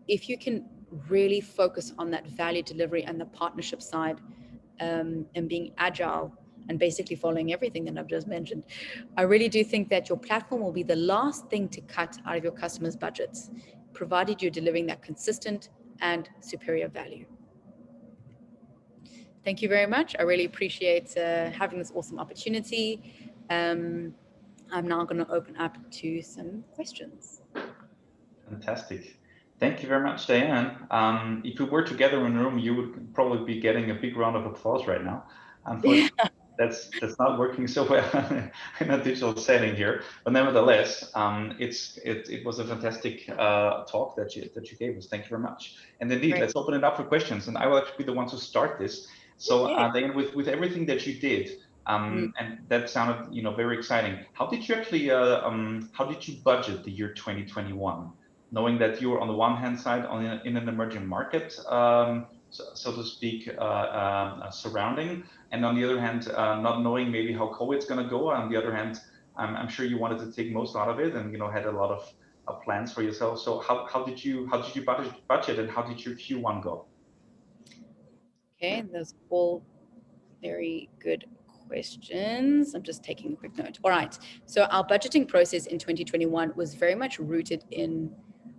if you can really focus on that value delivery and the partnership side, and being agile and basically following everything that I've just mentioned, I really do think that your platform will be the last thing to cut out of your customers' budgets, provided you're delivering that consistent and superior value. Thank you very much. I really appreciate having this awesome opportunity. I'm now going to open up to some questions. Fantastic. Thank you very much, Diane. If we were together in a room, you would probably be getting a big round of applause right now. Unfortunately, that's not working so well in a digital setting here. But nevertheless, it was a fantastic talk that you gave us. Thank you very much. And indeed, let's open it up for questions. And I will actually be the one to start this. So Diane, with everything that you did, and that sounded very exciting. How did you actually how did you budget the year 2021? Knowing that you were on the one hand side in an emerging market, so to speak, surrounding, and on the other hand, not knowing maybe how COVID's going to go. On the other hand, I'm sure you wanted to take most out of it, and had a lot of plans for yourself. So how did you budget, and how did your Q1 go? Okay, those all very good questions. I'm just taking a quick note. All right. So our budgeting process in 2021 was very much rooted in,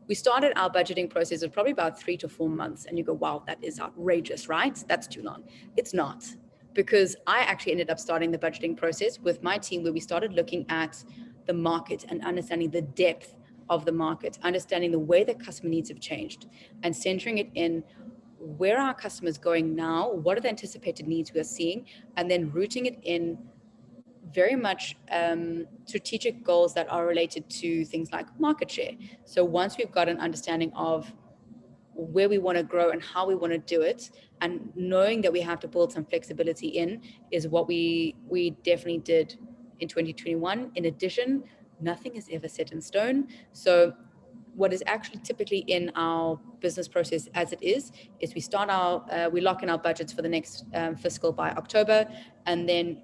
we started our budgeting process of probably about 3 to 4 months. And you go, wow, that is outrageous, right? That's too long. It's not, because I actually ended up starting the budgeting process with my team, where we started looking at the market and understanding the depth of the market, understanding the way that customer needs have changed, and centering it in where are our customers going now, what are the anticipated needs we are seeing, and then rooting it in very much strategic goals that are related to things like market share. So once we've got an understanding of where we want to grow and how we want to do it, and knowing that we have to build some flexibility in, is what we definitely did in 2021. In addition, nothing is ever set in stone. So what is actually typically in our business process as it is we start we lock in our budgets for the next fiscal by October. And then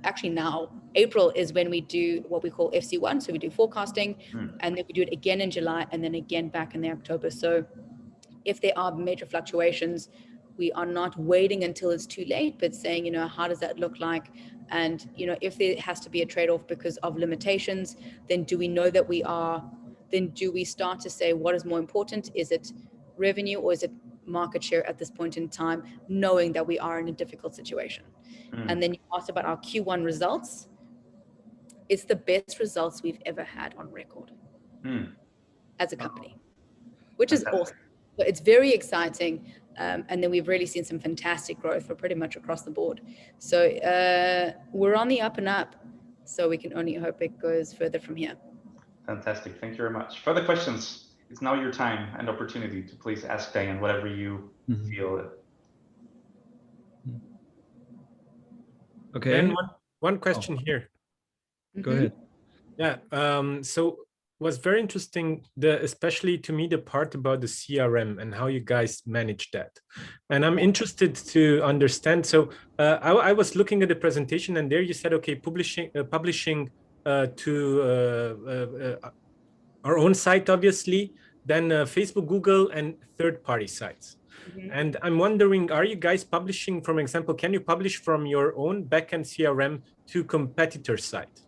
actually now April is when we do what we call FC1. So we do forecasting, and then we do it again in July, and then again back in the October. So if there are major fluctuations, we are not waiting until it's too late, but saying, you know, how does that look like? And, you know, if there has to be a trade-off because of limitations, then do we know that then do we start to say, what is more important? Is it revenue or is it market share at this point in time, knowing that we are in a difficult situation? And then you asked about our Q1 results. It's the best results we've ever had on record as a company, which is awesome. So it's very exciting. And then we've really seen some fantastic growth for pretty much across the board. So we're on the up and up. So we can only hope it goes further from here. Fantastic. Thank you very much. Further questions? It's now your time and opportunity to please ask Diane whatever you feel. Okay. Then one question here. Go ahead. Yeah. So was very interesting, especially to me, the part about the CRM and how you guys manage that. And I'm interested to understand. So I was looking at the presentation, and there you said, okay, publishing to our own site, obviously, then Facebook, Google, and third-party sites. And I'm wondering, are you guys publishing, for example, can you publish from your own backend CRM to competitor site?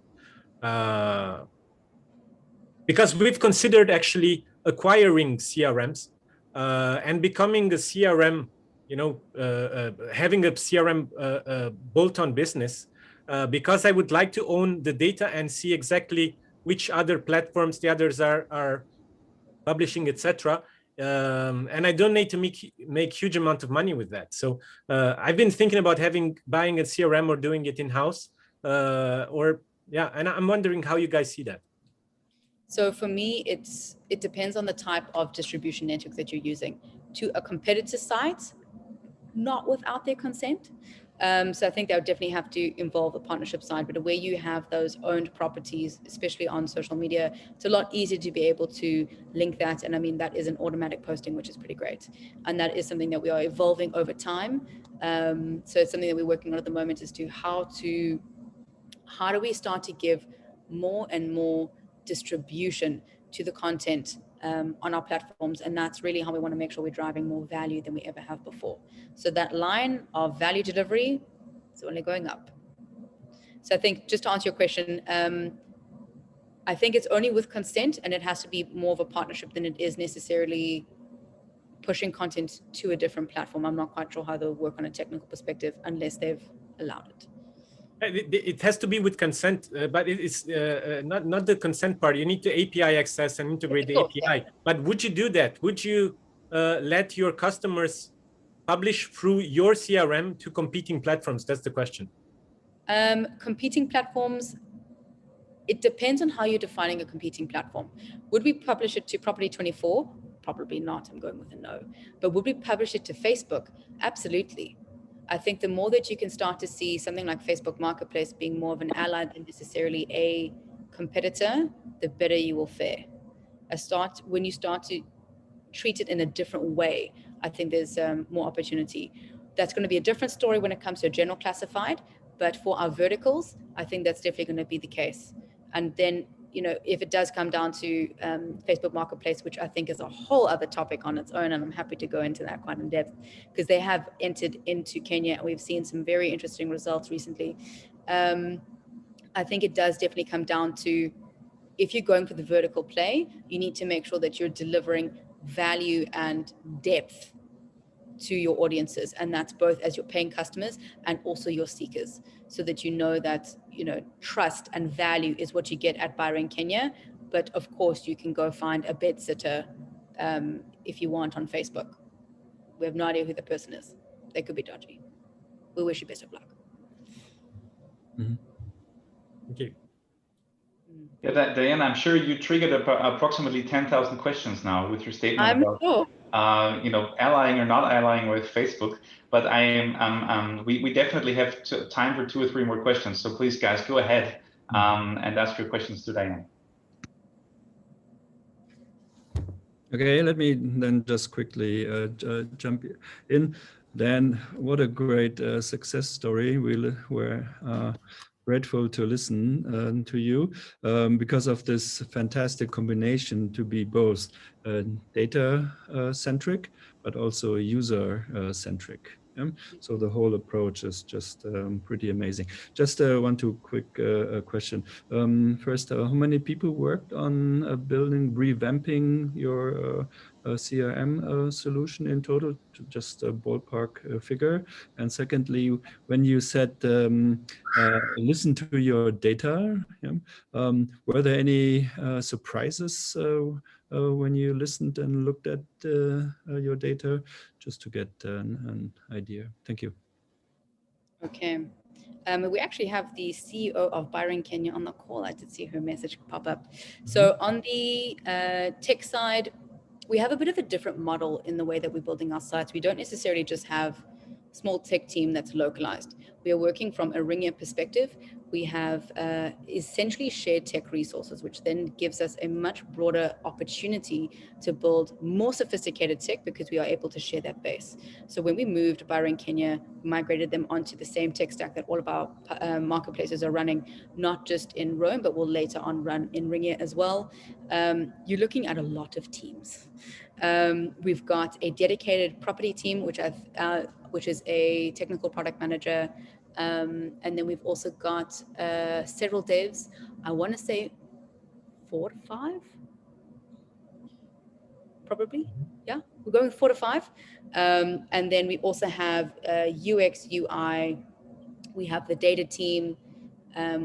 Because we've considered actually acquiring CRMs and becoming a CRM, you know, having a CRM bolt-on business, because I would like to own the data and see exactly which other platforms the others are publishing, etc. And I don't need to make huge amount of money with that. So I've been thinking about buying a CRM or doing it in-house, and I'm wondering how you guys see that. So for me, it depends on the type of distribution network that you're using. To a competitor site, not without their consent. So I think that would definitely have to involve a partnership side, but where you have those owned properties, especially on social media, it's a lot easier to be able to link that. And I mean, that is an automatic posting, which is pretty great. And that is something that we are evolving over time. So it's something that we're working on at the moment, as to how do we start to give more and more distribution to the content on our platforms. And that's really how we want to make sure we're driving more value than we ever have before. So that line of value delivery is only going up. So I think, just to answer your question, I think it's only with consent, and it has to be more of a partnership than it is necessarily pushing content to a different platform. I'm not quite sure how they'll work on a technical perspective unless they've allowed it. It has to be with consent, but it's not the consent part. You need to API access and integrate the API. Yeah. But would you do that? Would you let your customers publish through your CRM to competing platforms? That's the question. Competing platforms, it depends on how you're defining a competing platform. Would we publish it to Property24? Probably not. I'm going with a no. But would we publish it to Facebook? Absolutely. I think the more that you can start to see something like Facebook Marketplace being more of an ally than necessarily a competitor, the better you will fare. When you start to treat it in a different way, I think there's more opportunity. That's going to be a different story when it comes to a general classified, but for our verticals, I think that's definitely going to be the case. And then if it does come down to Facebook Marketplace, which I think is a whole other topic on its own, and I'm happy to go into that quite in depth, because they have entered into Kenya and we've seen some very interesting results recently. I think it does definitely come down to, if you're going for the vertical play, you need to make sure that you're delivering value and depth to your audiences, and that's both as your paying customers and also your seekers, so that you know that trust and value is what you get at Byron Kenya. But of course you can go find a bed sitter if you want on Facebook. We have no idea who the person is. They could be dodgy. We wish you best of luck. Mm-hmm. Thank you. Yeah, Diane, I'm sure you triggered approximately 10,000 questions now with your statement about sure. Allying or not allying with Facebook. But we definitely have time for 2 or 3 more questions. So please, guys, go ahead and ask your questions to Diane. Okay, let me then just quickly jump in. Dan, what a great success story. We're grateful to listen to you because of this fantastic combination to be both data centric, but also user centric. So the whole approach is just pretty amazing. Just one quick question. First, how many people worked on revamping your CRM solution in total? Just a ballpark figure. And secondly, when you said listen to your data, were there any surprises when you listened and looked at your data, just to get an idea? Thank you. Okay. We actually have the CEO of Byron Kenya on the call. I did see her message pop up. So on the tech side, we have a bit of a different model in the way that we're building our sites. We don't necessarily just have small tech team that's localized. We are working from a Ringier perspective. We have essentially shared tech resources, which then gives us a much broader opportunity to build more sophisticated tech, because we are able to share that base. So when we moved Byron Kenya, migrated them onto the same tech stack that all of our marketplaces are running, not just in Rome, but will later on run in Ringier as well. You're looking at a lot of teams. We've got a dedicated property team, which is a technical product manager. And then we've also got several devs. I want to say 4 to 5, probably. Yeah, we're going 4 to 5. And then we also have UX, UI. We have the data team.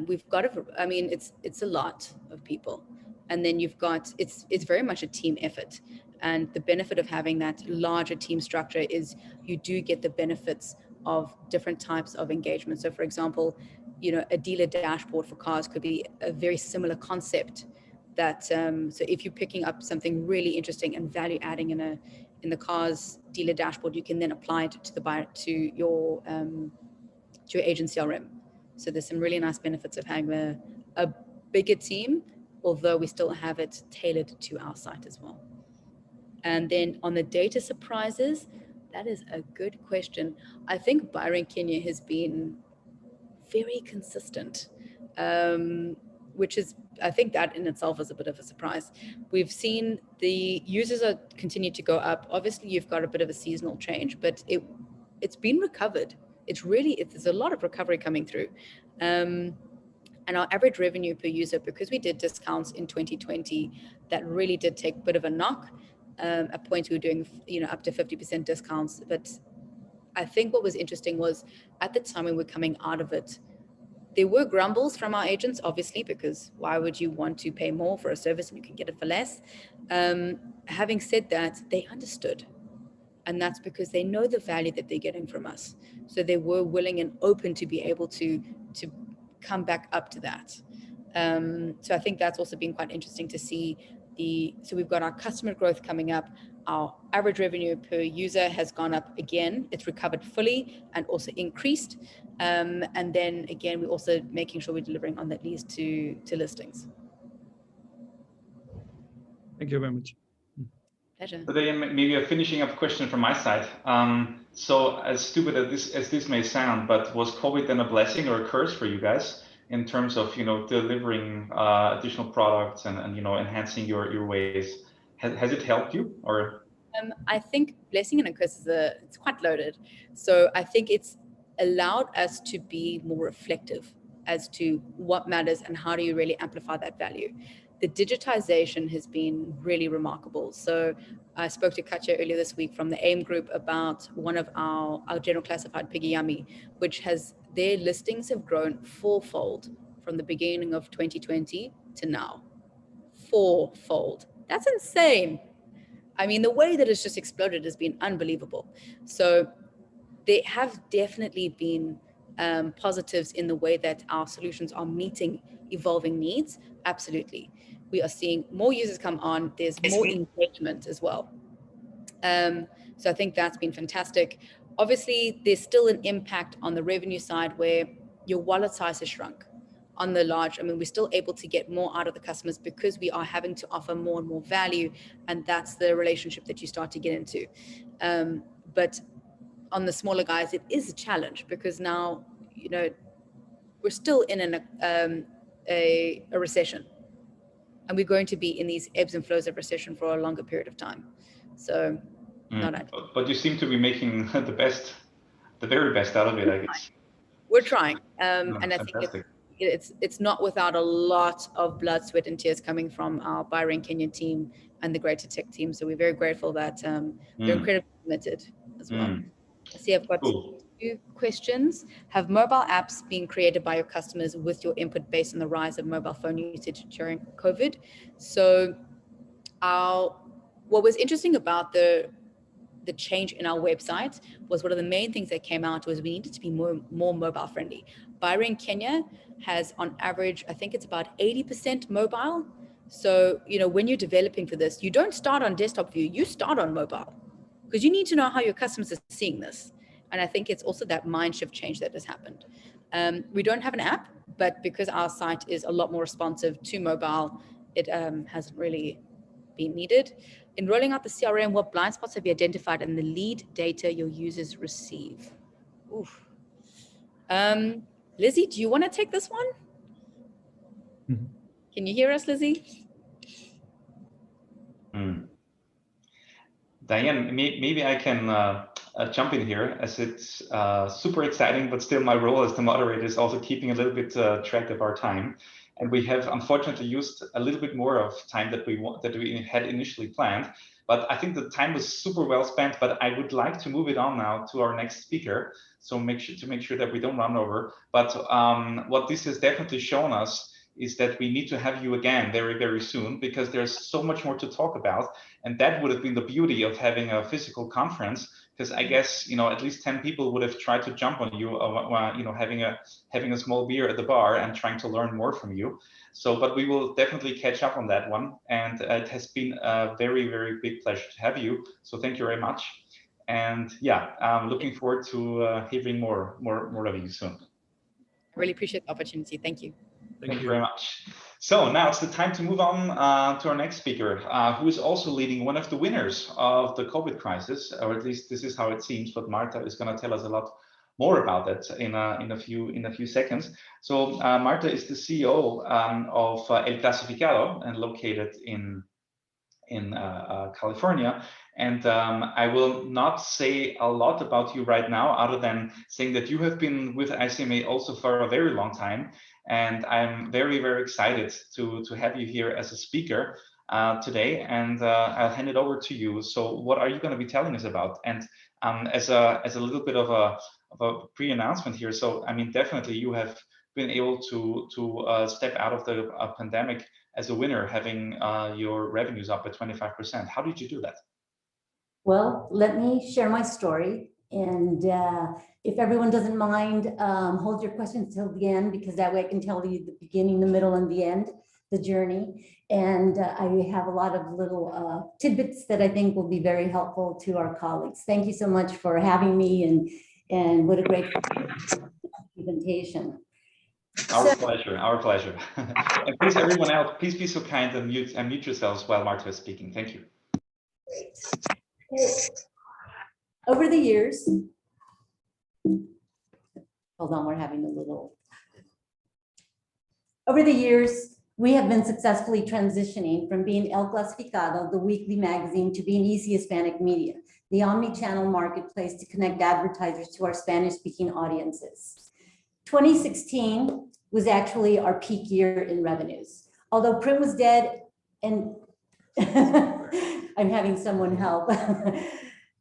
We've got it's a lot of people. And then you've got, it's very much a team effort. And the benefit of having that larger team structure is you do get the benefits of different types of engagement. So for example, a dealer dashboard for cars could be a very similar concept that, so if you're picking up something really interesting and value adding in the cars dealer dashboard, you can then apply it to your agent CRM. So there's some really nice benefits of having a bigger team, although we still have it tailored to our site as well. And then on the data surprises, that is a good question. I think Byron Kenya has been very consistent, which is, I think that in itself is a bit of a surprise. We've seen the users continue to go up. Obviously, you've got a bit of a seasonal change, but it's been recovered. There's a lot of recovery coming through. And our average revenue per user, because we did discounts in 2020, that really did take a bit of a knock. At points we were doing, up to 50% discounts. But I think what was interesting was at the time when we're coming out of it, there were grumbles from our agents, obviously, because why would you want to pay more for a service and you can get it for less? Having said that, they understood. And that's because they know the value that they're getting from us. So they were willing and open to be able to come back up to that. So I think that's also been quite interesting to see. So we've got our customer growth coming up. Our average revenue per user has gone up again. It's recovered fully and also increased. And then again, we're also making sure we're delivering on that leads to listings. Thank you very much. Pleasure. So then maybe a finishing up question from my side. So as stupid as this may sound, but was COVID then a blessing or a curse for you guys? in terms of delivering additional products and enhancing your ways? Has it helped you, or? I think blessing and a curse it's quite loaded. So I think it's allowed us to be more reflective as to what matters and how do you really amplify that value. The digitization has been really remarkable. So I spoke to Katja earlier this week from the AIM group about one of our general classified Piggy Yummy, which has their listings have grown fourfold from the beginning of 2020 to now. Fourfold. That's insane. I mean, the way that it's just exploded has been unbelievable. So there have definitely been positives in the way that our solutions are meeting evolving needs. Absolutely. We are seeing more users come on. There's more engagement as well. So I think that's been fantastic. Obviously, there's still an impact on the revenue side where your wallet size has shrunk. On the large, I mean, we're still able to get more out of the customers because we are having to offer more and more value, and that's the relationship that you start to get into. But on the smaller guys, it is a challenge because now, we're still in a recession, and we're going to be in these ebbs and flows of recession for a longer period of time. So, but you seem to be making the very best out of it, I guess. We're trying, and I think it's not without a lot of blood, sweat, and tears coming from our Bahrain Kenya team and the greater tech team. So we're very grateful that they're incredibly committed as well. I see I've got 2 questions. Have mobile apps been created by your customers with your input based on the rise of mobile phone usage during COVID? So what was interesting about the change in our website was one of the main things that came out was we needed to be more mobile friendly. Bahrain Kenya has on average, I think it's about 80% mobile. So, when you're developing for this, you don't start on desktop view, you start on mobile because you need to know how your customers are seeing this. And I think it's also that mind shift change that has happened. We don't have an app, but because our site is a lot more responsive to mobile, it hasn't really been needed. In rolling out the CRM, what blind spots have you identified in the lead data your users receive? Oof. Lizzie, do you want to take this one? Can you hear us, Lizzie? Diane, maybe I can jump in here, as it's super exciting, but still my role as the moderator is also keeping a little bit track of our time. And we have unfortunately used a little bit more of time that we had initially planned. But I think the time was super well spent, but I would like to move it on now to our next speaker. So make sure that we don't run over. But what this has definitely shown us is that we need to have you again very, very soon, because there's so much more to talk about. And that would have been the beauty of having a physical conference, because I guess, at least 10 people would have tried to jump on you, having a small beer at the bar and trying to learn more from you. So, but we will definitely catch up on that one. And it has been a very, very big pleasure to have you. So thank you very much. And yeah, I'm looking forward to hearing more of you soon. I really appreciate the opportunity. Thank you. Thank you very much. So now it's the time to move on to our next speaker, who is also leading one of the winners of the COVID crisis, or at least this is how it seems. But Marta is going to tell us a lot more about that in a few seconds. So Marta is the CEO of El Clasificado and located in California. And I will not say a lot about you right now, other than saying that you have been with ICMA also for a very long time. And I'm very, very excited to have you here as a speaker today. And I'll hand it over to you. So what are you going to be telling us about? And as a little bit of a pre-announcement here. So, I mean, definitely you have been able to step out of the pandemic as a winner, having your revenues up by 25%. How did you do that? Well, let me share my story. And if everyone doesn't mind, hold your questions till the end, because that way I can tell you the beginning, the middle, and the end, the journey. And I have a lot of little tidbits that I think will be very helpful to our colleagues. Thank you so much for having me, and what a great presentation. Our pleasure. And please, everyone else, please be so kind and mute yourselves while Marta is speaking. Thank you. Great. Over the years, hold on, we're having a little. Over the years, we have been successfully transitioning from being El Clasificado, the weekly magazine, to being EC Hispanic Media, the omni-channel marketplace to connect advertisers to our Spanish-speaking audiences. 2016 was actually our peak year in revenues. Although print was dead and I'm having someone help.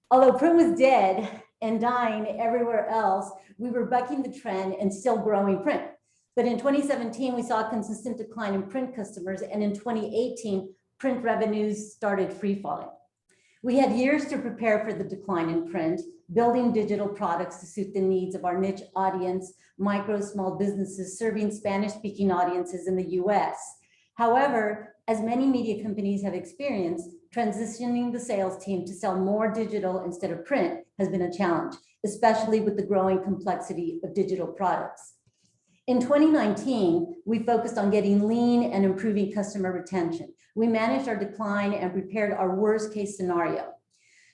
Although print was dead and dying everywhere else, we were bucking the trend and still growing print. But in 2017, we saw a consistent decline in print customers, and in 2018, print revenues started free falling. We had years to prepare for the decline in print, building digital products to suit the needs of our niche audience, micro small businesses serving Spanish-speaking audiences in the US. However, as many media companies have experienced, transitioning the sales team to sell more digital instead of print has been a challenge, especially with the growing complexity of digital products. In 2019, we focused on getting lean and improving customer retention. We managed our decline and prepared our worst case scenario.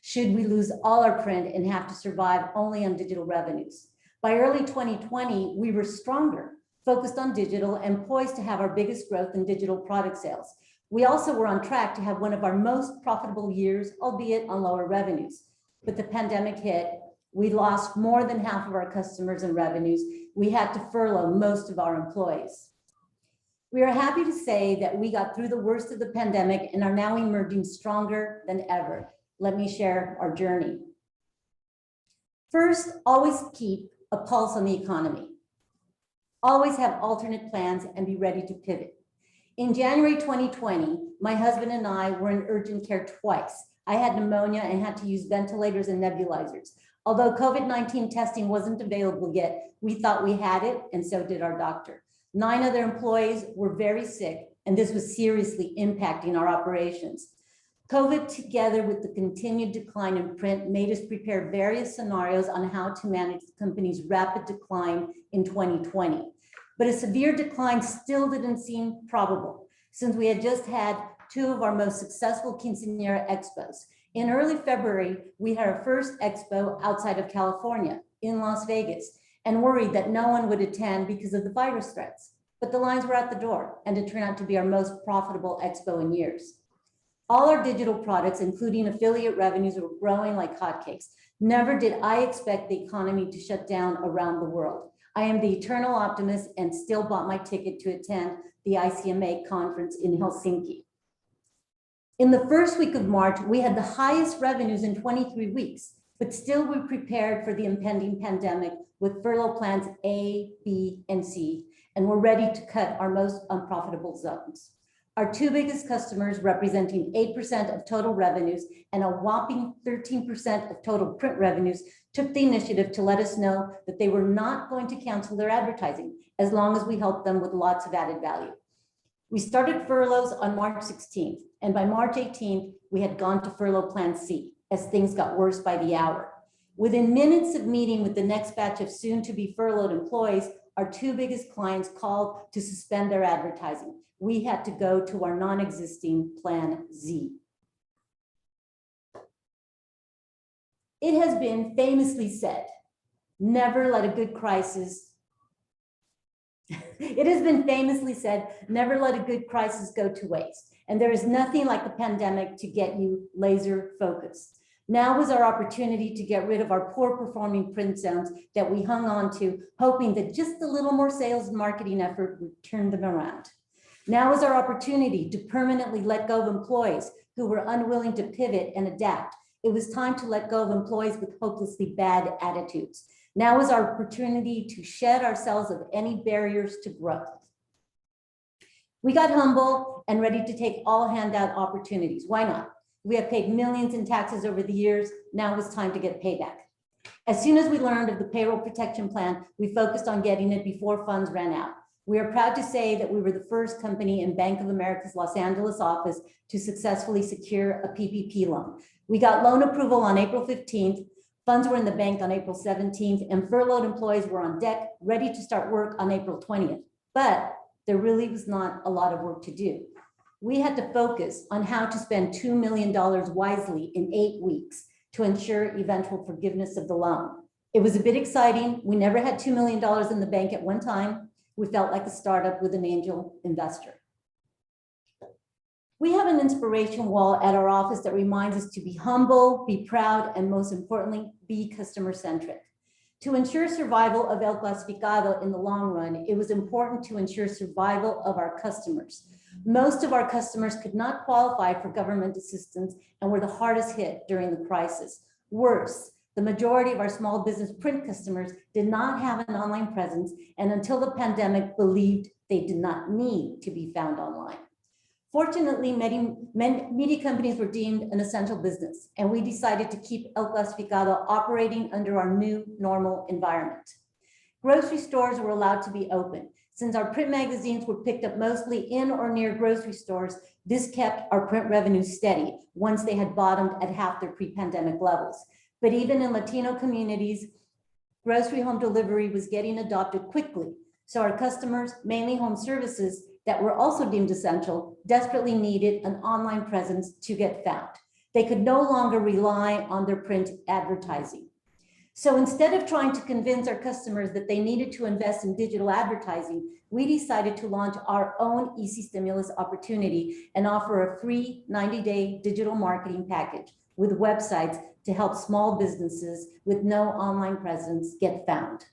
Should we lose all our print and have to survive only on digital revenues? By early 2020, we were stronger, focused on digital and poised to have our biggest growth in digital product sales. We also were on track to have one of our most profitable years, albeit on lower revenues. But the pandemic hit. We lost more than half of our customers and revenues. We had to furlough most of our employees. We are happy to say that we got through the worst of the pandemic and are now emerging stronger than ever. Let me share our journey. First, always keep a pulse on the economy. Always have alternate plans and be ready to pivot. In January 2020, my husband and I were in urgent care twice. I had pneumonia and had to use ventilators and nebulizers. Although COVID-19 testing wasn't available yet, we thought we had it, and so did our doctor. 9 other employees were very sick, and this was seriously impacting our operations. COVID, together with the continued decline in print, made us prepare various scenarios on how to manage the company's rapid decline in 2020. But a severe decline still didn't seem probable, since we had just had 2 of our most successful quinceañera expos. In early February, we had our first expo outside of California, in Las Vegas, and worried that no one would attend because of the virus threats. But the lines were at the door, and it turned out to be our most profitable expo in years. All our digital products, including affiliate revenues, were growing like hotcakes. Never did I expect the economy to shut down around the world. I am the eternal optimist and still bought my ticket to attend the ICMA conference in Helsinki. In the first week of March, we had the highest revenues in 23 weeks, but still we prepared for the impending pandemic with furlough plans A, B, and C, and we're ready to cut our most unprofitable zones. Our 2 biggest customers, representing 8% of total revenues and a whopping 13% of total print revenues, took the initiative to let us know that they were not going to cancel their advertising as long as we helped them with lots of added value. We started furloughs on March 16th, and by March 18th, we had gone to furlough plan C as things got worse by the hour. Within minutes of meeting with the next batch of soon-to-be furloughed employees, our 2 biggest clients called to suspend their advertising. We had to go to our non-existing plan Z. It has been famously said, never let a good crisis It has been famously said, never let a good crisis go to waste. And there is nothing like the pandemic to get you laser focused. Now was our opportunity to get rid of our poor performing print zones that we hung on to, hoping that just a little more sales and marketing effort would turn them around. Now is our opportunity to permanently let go of employees who were unwilling to pivot and adapt. It was time to let go of employees with hopelessly bad attitudes. Now is our opportunity to shed ourselves of any barriers to growth. We got humble and ready to take all handout opportunities. Why not? We have paid millions in taxes over the years. Now it was time to get payback. As soon as we learned of the payroll protection plan, we focused on getting it before funds ran out. We are proud to say that we were the first company in Bank of America's Los Angeles office to successfully secure a PPP loan. We got loan approval on April 15th. Funds were in the bank on April 17th, and furloughed employees were on deck, ready to start work on April 20th. But there really was not a lot of work to do. We had to focus on how to spend $2 million wisely in 8 weeks to ensure eventual forgiveness of the loan. It was a bit exciting. We never had $2 million in the bank at one time, We felt like a startup with an angel investor. We have an inspiration wall at our office that reminds us to be humble, be proud, and most importantly, be customer-centric. To ensure survival of El Clasificado in the long run, it was important to ensure survival of our customers. Most of our customers could not qualify for government assistance and were the hardest hit during the crisis. Worse, the majority of our small business print customers did not have an online presence, and until the pandemic believed they did not need to be found online. Fortunately, media companies were deemed an essential business, and we decided to keep El Clasificado operating under our new normal environment. Grocery stores were allowed to be open. Since our print magazines were picked up mostly in or near grocery stores, this kept our print revenue steady once they had bottomed at half their pre-pandemic levels. But even in Latino communities, grocery home delivery was getting adopted quickly. So our customers, mainly home services, that were also deemed essential, desperately needed an online presence to get found. They could no longer rely on their print advertising. So instead of trying to convince our customers that they needed to invest in digital advertising, we decided to launch our own EC Stimulus opportunity and offer a free 90-day digital marketing package with websites to help small businesses with no online presence get found.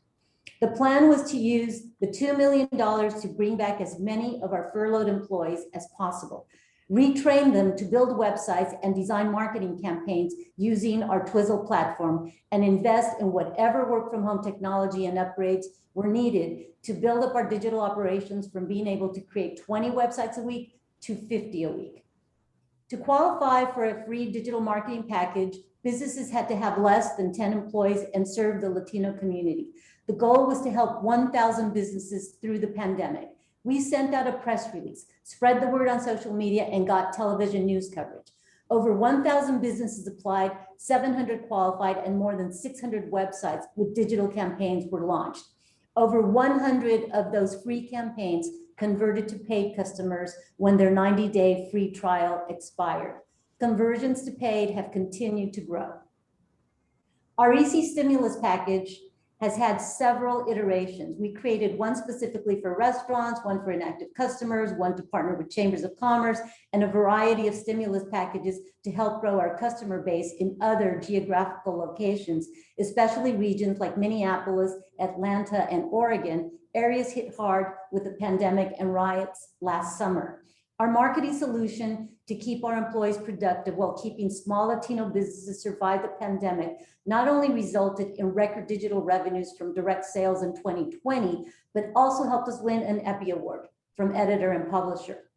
The plan was to use the $2 million to bring back as many of our furloughed employees as possible, retrain them to build websites and design marketing campaigns using our Twizzle platform, and invest in whatever work from home technology and upgrades were needed to build up our digital operations from being able to create 20 websites a week to 50 a week. To qualify for a free digital marketing package, businesses had to have less than 10 employees and serve the Latino community. The goal was to help 1,000 businesses through the pandemic. We sent out a press release, spread the word on social media, and got television news coverage. Over 1,000 businesses applied, 700 qualified, and more than 600 websites with digital campaigns were launched. Over 100 of those free campaigns converted to paid customers when their 90-day free trial expired. Conversions to paid have continued to grow. Our EC Stimulus package has had several iterations. We created one specifically for restaurants, one for inactive customers, one to partner with chambers of commerce, and a variety of stimulus packages to help grow our customer base in other geographical locations, especially regions like Minneapolis, Atlanta, and Oregon, areas hit hard with the pandemic and riots last summer. Our marketing solution to keep our employees productive while keeping small Latino businesses survive the pandemic not only resulted in record digital revenues from direct sales in 2020, but also helped us win an EPI award from editor and publisher.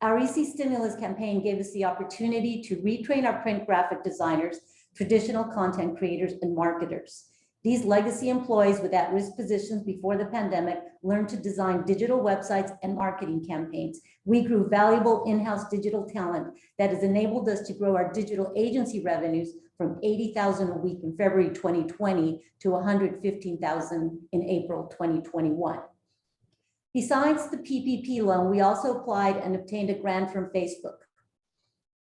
Our EC Stimulus campaign gave us the opportunity to retrain our print graphic designers, traditional content creators, and marketers. These legacy employees with at-risk positions before the pandemic learned to design digital websites and marketing campaigns. We grew valuable in-house digital talent that has enabled us to grow our digital agency revenues from $80,000 a week in February 2020 to $115,000 in April 2021. Besides the PPP loan, we also applied and obtained a grant from Facebook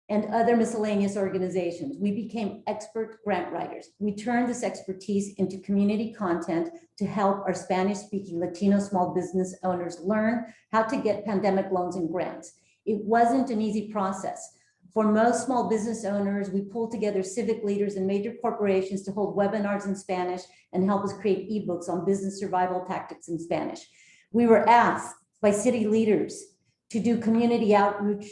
and other miscellaneous organizations. We became expert grant writers. We turned this expertise into community content to help our Spanish-speaking Latino small business owners learn how to get pandemic loans and grants. It wasn't an easy process. For most small business owners, we pulled together civic leaders and major corporations to hold webinars in Spanish and help us create ebooks on business survival tactics in Spanish. We were asked by city leaders to do community outreach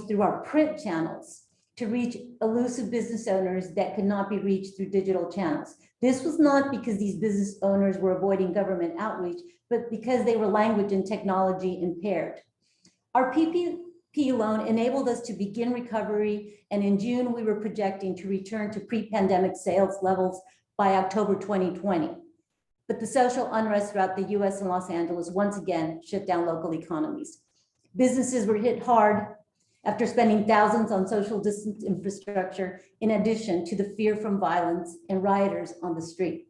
through our print channels to reach elusive business owners that could not be reached through digital channels. This was not because these business owners were avoiding government outreach, but because they were language and technology impaired. Our PPP loan enabled us to begin recovery, and in June, we were projecting to return to pre-pandemic sales levels by October 2020. But the social unrest throughout the US and Los Angeles once again shut down local economies. Businesses were hit hard after spending thousands on social distance infrastructure, in addition to the fear from violence and rioters on the street.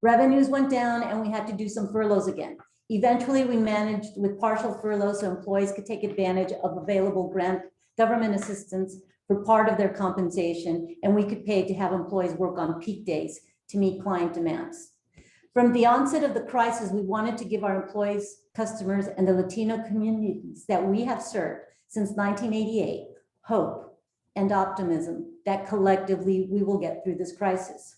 Revenues went down and we had to do some furloughs again. Eventually, we managed with partial furloughs so employees could take advantage of available government assistance for part of their compensation, and we could pay to have employees work on peak days to meet client demands. From the onset of the crisis, we wanted to give our employees, customers, and the Latino communities that we have served since 1988 hope and optimism that collectively we will get through this crisis.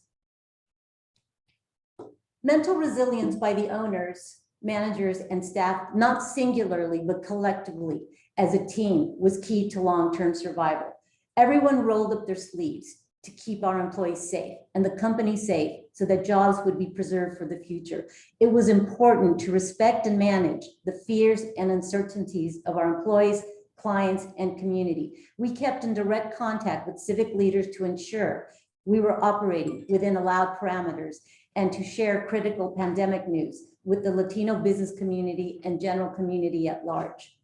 Mental resilience by the owners, managers, and staff, not singularly, but collectively as a team, was key to long-term survival. Everyone rolled up their sleeves to keep our employees safe and the company safe so that jobs would be preserved for the future. It was important to respect and manage the fears and uncertainties of our employees, clients, and community. We kept in direct contact with civic leaders to ensure we were operating within allowed parameters and to share critical pandemic news with the Latino business community and general community at large.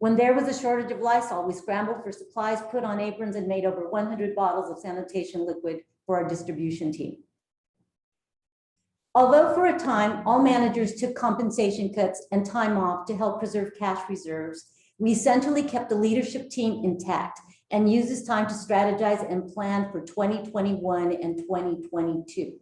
When there was a shortage of Lysol, we scrambled for supplies, put on aprons, and made over 100 bottles of sanitation liquid for our distribution team. Although for a time, all managers took compensation cuts and time off to help preserve cash reserves, we essentially kept the leadership team intact and used this time to strategize and plan for 2021 and 2022.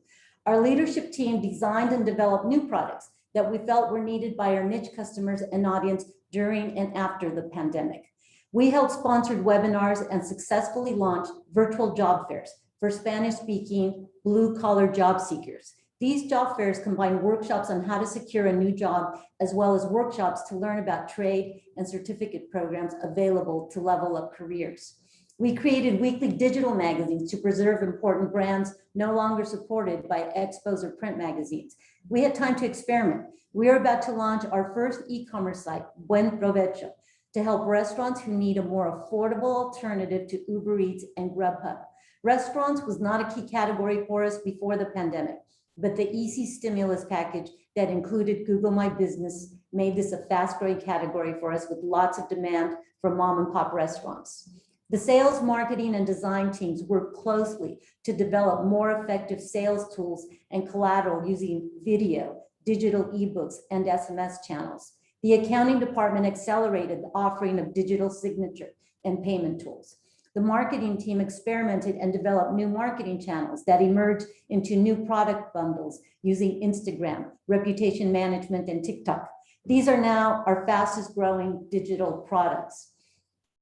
Our leadership team designed and developed new products that we felt were needed by our niche customers and audience during and after the pandemic. We held sponsored webinars and successfully launched virtual job fairs for Spanish-speaking blue-collar job seekers. These job fairs combine workshops on how to secure a new job, as well as workshops to learn about trade and certificate programs available to level up careers. We created weekly digital magazines to preserve important brands no longer supported by expos or print magazines. We had time to experiment. We are about to launch our first e-commerce site, Buen Provecho, to help restaurants who need a more affordable alternative to Uber Eats and Grubhub. Restaurants was not a key category for us before the pandemic, but the easy stimulus package that included Google My Business made this a fast-growing category for us with lots of demand from mom and pop restaurants. The sales, marketing, and design teams worked closely to develop more effective sales tools and collateral using video, digital ebooks, and SMS channels. The accounting department accelerated the offering of digital signature and payment tools. The marketing team experimented and developed new marketing channels that emerged into new product bundles using Instagram, reputation management, and TikTok. These are now our fastest growing digital products.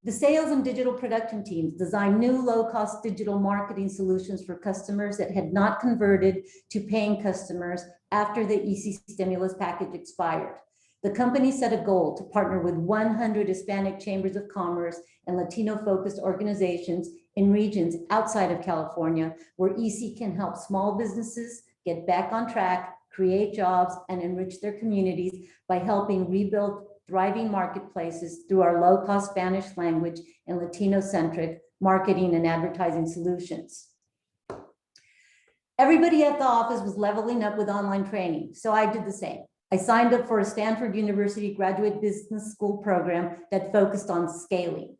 The sales and digital production teams designed new low-cost digital marketing solutions for customers that had not converted to paying customers after the easy stimulus package expired. The company set a goal to partner with 100 Hispanic chambers of commerce and Latino-focused organizations in regions outside of California, where EC can help small businesses get back on track, create jobs, and enrich their communities by helping rebuild thriving marketplaces through our low-cost Spanish language and Latino-centric marketing and advertising solutions. Everybody at the office was leveling up with online training, so I did the same. I signed up for a Stanford University graduate business school program that focused on scaling.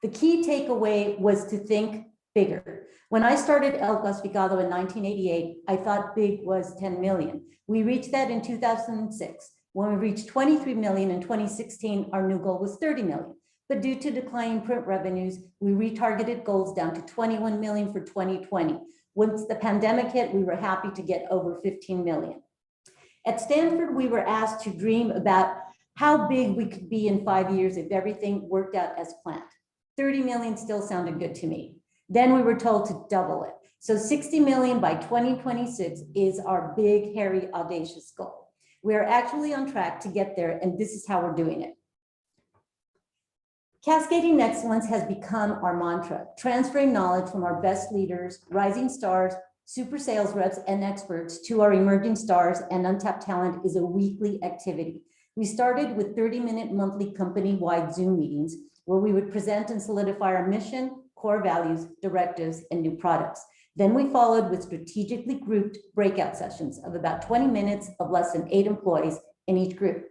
The key takeaway was to think bigger. When I started El Clasificado in 1988, I thought big was 10 million. We reached that in 2006. When we reached 23 million in 2016, our new goal was 30 million. But due to declining print revenues, we retargeted goals down to 21 million for 2020. Once the pandemic hit, we were happy to get over 15 million. At Stanford, we were asked to dream about how big we could be in 5 years if everything worked out as planned. 30 million still sounded good to me. Then we were told to double it. So 60 million by 2026 is our big, hairy, audacious goal. We are actually on track to get there, and this is how we're doing it. Cascading excellence has become our mantra, transferring knowledge from our best leaders, rising stars, super sales reps, and experts to our emerging stars and untapped talent is a weekly activity. We started with 30-minute monthly company-wide Zoom meetings where we would present and solidify our mission, core values, directives, and new products. Then we followed with strategically grouped breakout sessions of about 20 minutes of less than 8 employees in each group.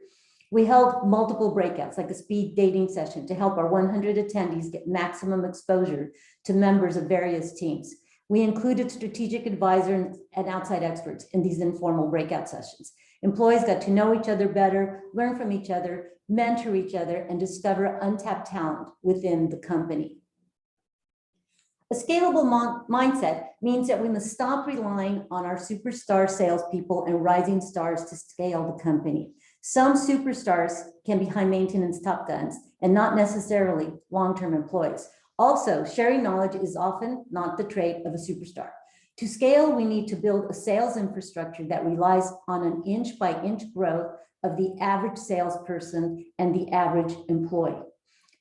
We held multiple breakouts, like a speed dating session, to help our 100 attendees get maximum exposure to members of various teams. We included strategic advisors and outside experts in these informal breakout sessions. Employees got to know each other better, learn from each other, mentor each other, and discover untapped talent within the company. A scalable mindset means that we must stop relying on our superstar salespeople and rising stars to scale the company. Some superstars can be high maintenance top guns and not necessarily long-term employees. Also, sharing knowledge is often not the trait of a superstar. To scale, we need to build a sales infrastructure that relies on an inch-by-inch growth of the average salesperson and the average employee.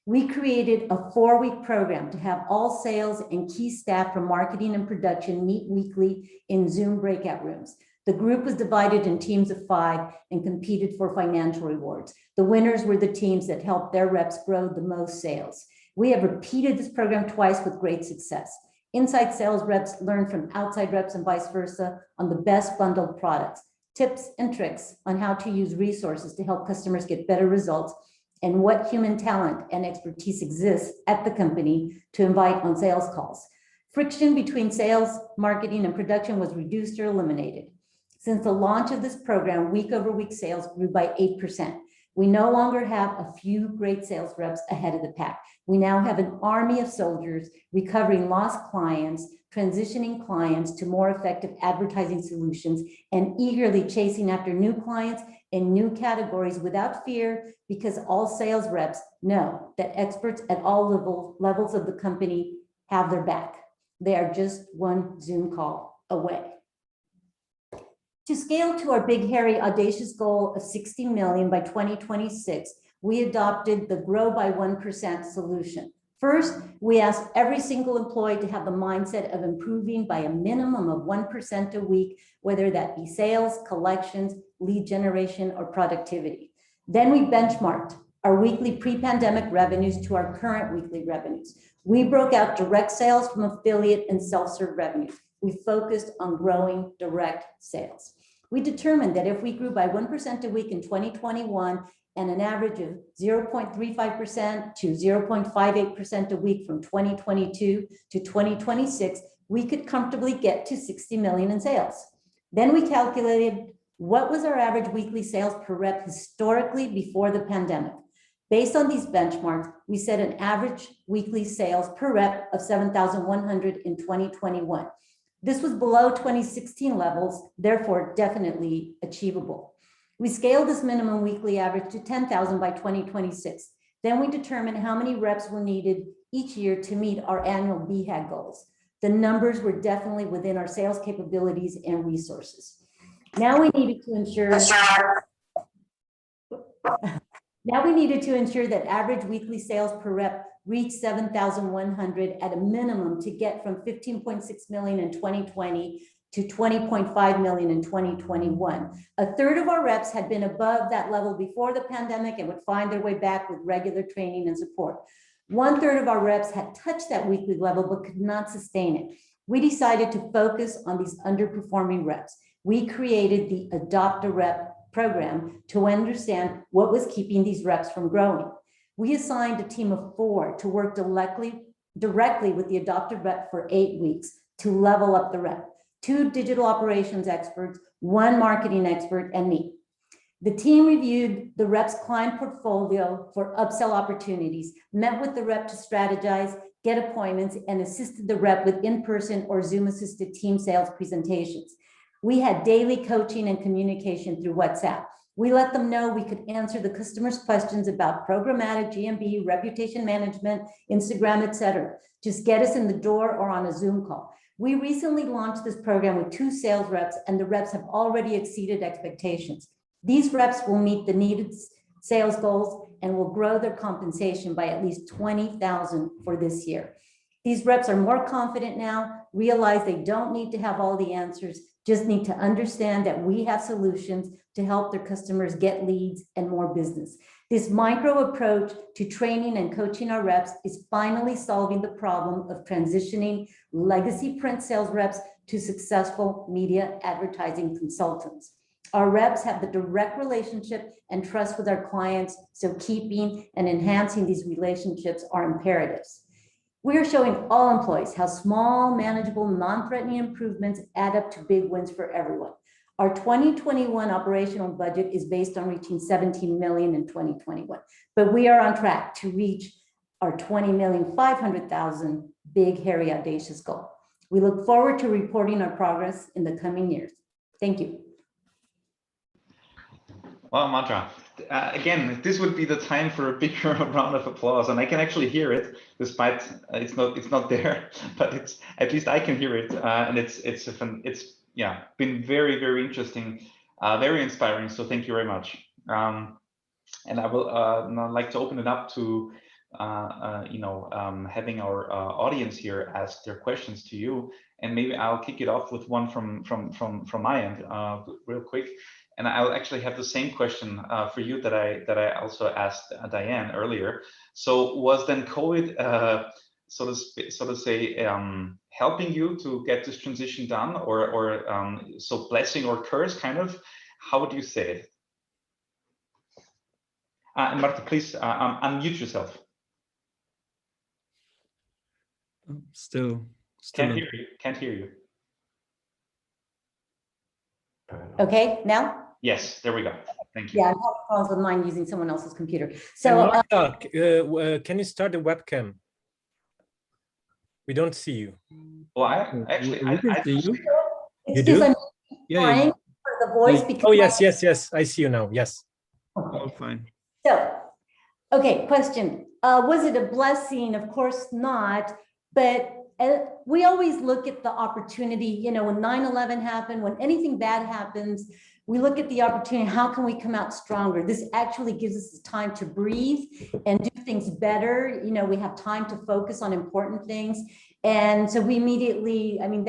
We created a 4-week program to have all sales and key staff from marketing and production meet weekly in Zoom breakout rooms. The group was divided in teams of 5 and competed for financial rewards. The winners were the teams that helped their reps grow the most sales. We have repeated this program twice with great success. Inside sales reps learn from outside reps and vice versa on the best bundled products, tips and tricks on how to use resources to help customers get better results, and what human talent and expertise exists at the company to invite on sales calls. Friction between sales, marketing, and production was reduced or eliminated. Since the launch of this program, week-over-week sales grew by 8%. We no longer have a few great sales reps ahead of the pack. We now have an army of soldiers recovering lost clients, transitioning clients to more effective advertising solutions, and eagerly chasing after new clients in new categories without fear, because all sales reps know that experts at all levels of the company have their back. They are just one Zoom call away. To scale to our big, hairy, audacious goal of 60 million by 2026, we adopted the Grow by 1% solution. First, we asked every single employee to have the mindset of improving by a minimum of 1% a week, whether that be sales, collections, lead generation, or productivity. Then we benchmarked our weekly pre-pandemic revenues to our current weekly revenues. We broke out direct sales from affiliate and self-serve revenues. We focused on growing direct sales. We determined that if we grew by 1% a week in 2021 and an average of 0.35% to 0.58% a week from 2022 to 2026, we could comfortably get to 60 million in sales. Then we calculated what was our average weekly sales per rep historically before the pandemic. Based on these benchmarks, we set an average weekly sales per rep of 7,100 in 2021. This was below 2016 levels, therefore definitely achievable. We scaled this minimum weekly average to 10,000 by 2026. Then we determined how many reps were needed each year to meet our annual BHAG goals. The numbers were definitely within our sales capabilities and resources. Now we needed to ensure that average weekly sales per rep reached 7,100 at a minimum to get from 15.6 million in 2020 to 20.5 million in 2021. A third of our reps had been above that level before the pandemic and would find their way back with regular training and support. 1/3 of our reps had touched that weekly level but could not sustain it. We decided to focus on these underperforming reps. We created the Adopt a Rep program to understand what was keeping these reps from growing. We assigned a team of 4 to work directly with the adopted rep for 8 weeks to level up the rep. 2 digital operations experts, 1 marketing expert, and me. The team reviewed the rep's client portfolio for upsell opportunities, met with the rep to strategize, get appointments, and assisted the rep with in-person or Zoom-assisted team sales presentations. We had daily coaching and communication through WhatsApp. We let them know we could answer the customer's questions about programmatic, GMB, reputation management, Instagram, etc. Just get us in the door or on a Zoom call. We recently launched this program with 2 sales reps, and the reps have already exceeded expectations. These reps will meet the needed sales goals and will grow their compensation by at least 20,000 for this year. These reps are more confident now, realize they don't need to have all the answers, just need to understand that we have solutions to help their customers get leads and more business. This micro approach to training and coaching our reps is finally solving the problem of transitioning legacy print sales reps to successful media advertising consultants. Our reps have the direct relationship and trust with our clients, so keeping and enhancing these relationships are imperatives. We are showing all employees how small, manageable, non-threatening improvements add up to big wins for everyone. Our 2021 operational budget is based on reaching 17 million in 2021, but we are on track to reach our 20,500,000 big, hairy, audacious goal. We look forward to reporting our progress in the coming years. Thank you. Well, Madra, again, this would be the time for a bigger round of applause, and I can actually hear it, despite it's not there, but it's at least I can hear it, and it's yeah, been very, very interesting, very inspiring. So thank you very much. And I will now like to open it up to having our audience here ask their questions to you, and maybe I'll kick it off with one from my end real quick. And I'll actually have the same question for you that I also asked Diane earlier. So was then COVID, so to say, helping you to get this transition done, or so blessing or curse, kind of? How would you say it? And Marta, please unmute yourself. Still Can't hear you. Can't hear you. Okay, now? Yes, there we go. Thank you. Yeah, I'm having problems with mine using someone else's computer. So, Marta, can you start the webcam? We don't see you. Well, I see you. You do? I'm Yeah, trying for the voice because. Oh, yes. I see you now. Yes. Okay. Oh, fine. So, okay, question. Was it a blessing? Of course not, but we always look at the opportunity, you know, when 9/11 happened, when anything bad happens, we look at the opportunity, how can we come out stronger? This actually gives us the time to breathe and do things better. You know, we have time to focus on important things. And so we immediately, I mean,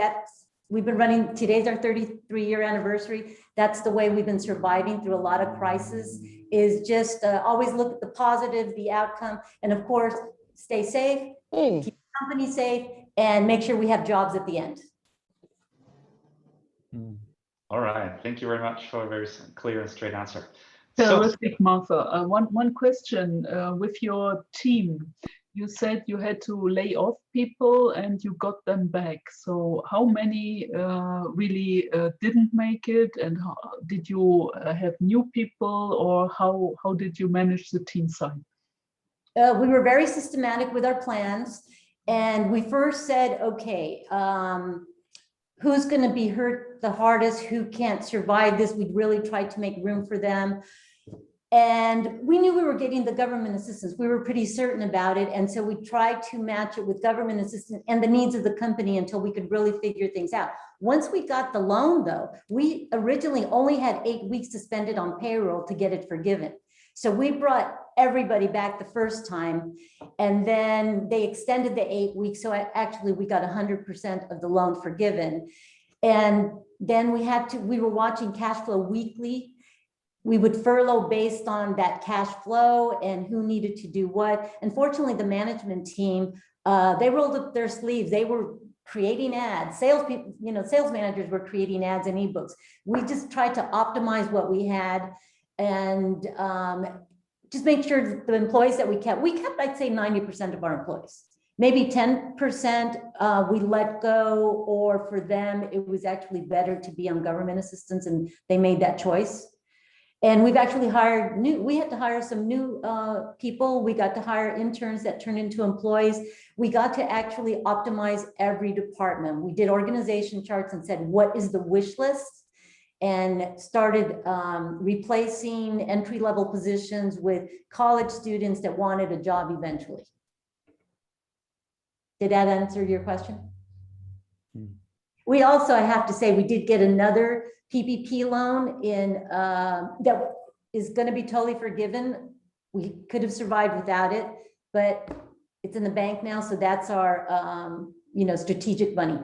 we've been running, today's our 33-year anniversary. That's the way we've been surviving through a lot of crises, is just always look at the positive, the outcome, and of course, stay safe, keep the company safe, and make sure we have jobs at the end. All right. Thank you very much for a very clear and straight answer. Terrific, Martha. One question with your team. You said you had to lay off people and you got them back. So how many really didn't make it, and how, did you have new people, or how did you manage the team side? We were very systematic with our plans, and we first said, okay, who's going to be hurt the hardest, who can't survive this? We really tried to make room for them. And we knew we were getting the government assistance. We were pretty certain about it. And so we tried to match it with government assistance and the needs of the company until we could really figure things out. Once we got the loan, though, we originally only had 8 weeks to spend it on payroll to get it forgiven. So we brought everybody back the first time, and then they extended the 8 weeks. So actually we got 100% of the loan forgiven. And then we were watching cash flow weekly. We would furlough based on that cash flow and who needed to do what. Unfortunately, the management team, they rolled up their sleeves. They were creating ads. Salespeople, you know, sales managers were creating ads and ebooks. We just tried to optimize what we had and just make sure that the employees that we kept, I'd say 90% of our employees. Maybe 10% we let go, or for them, it was actually better to be on government assistance, and they made that choice. And we've actually we had to hire some new people. We got to hire interns that turned into employees. We got to actually optimize every department. We did organization charts and said, what is the wish list? And started replacing entry-level positions with college students that wanted a job eventually. Did that answer your question? We also, I have to say, we did get another PPP loan that is going to be totally forgiven. We could have survived without it, but it's in the bank now. So that's our, strategic money.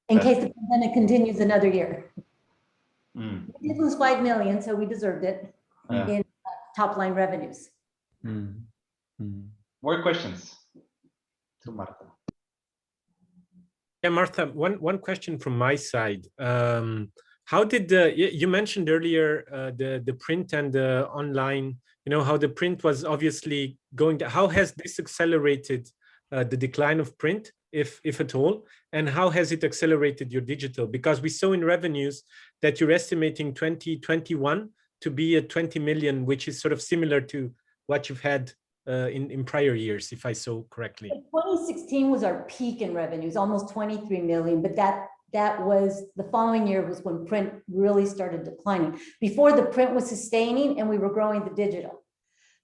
In case the pandemic continues another year. We did lose 5 million, so we deserved it in top line revenues. More questions to Marta. Yeah, Martha, one question from my side. How did you mentioned earlier the print and the online, how the print was obviously going to, how has this accelerated the decline of print, if at all, and how has it accelerated your digital? Because we saw in revenues that you're estimating 2021 to be at 20 million, which is sort of similar to what you've had in prior years, if I saw correctly. 2016 was our peak in revenues, almost 23 million, but that was the following year was when print really started declining. Before, the print was sustaining and we were growing the digital.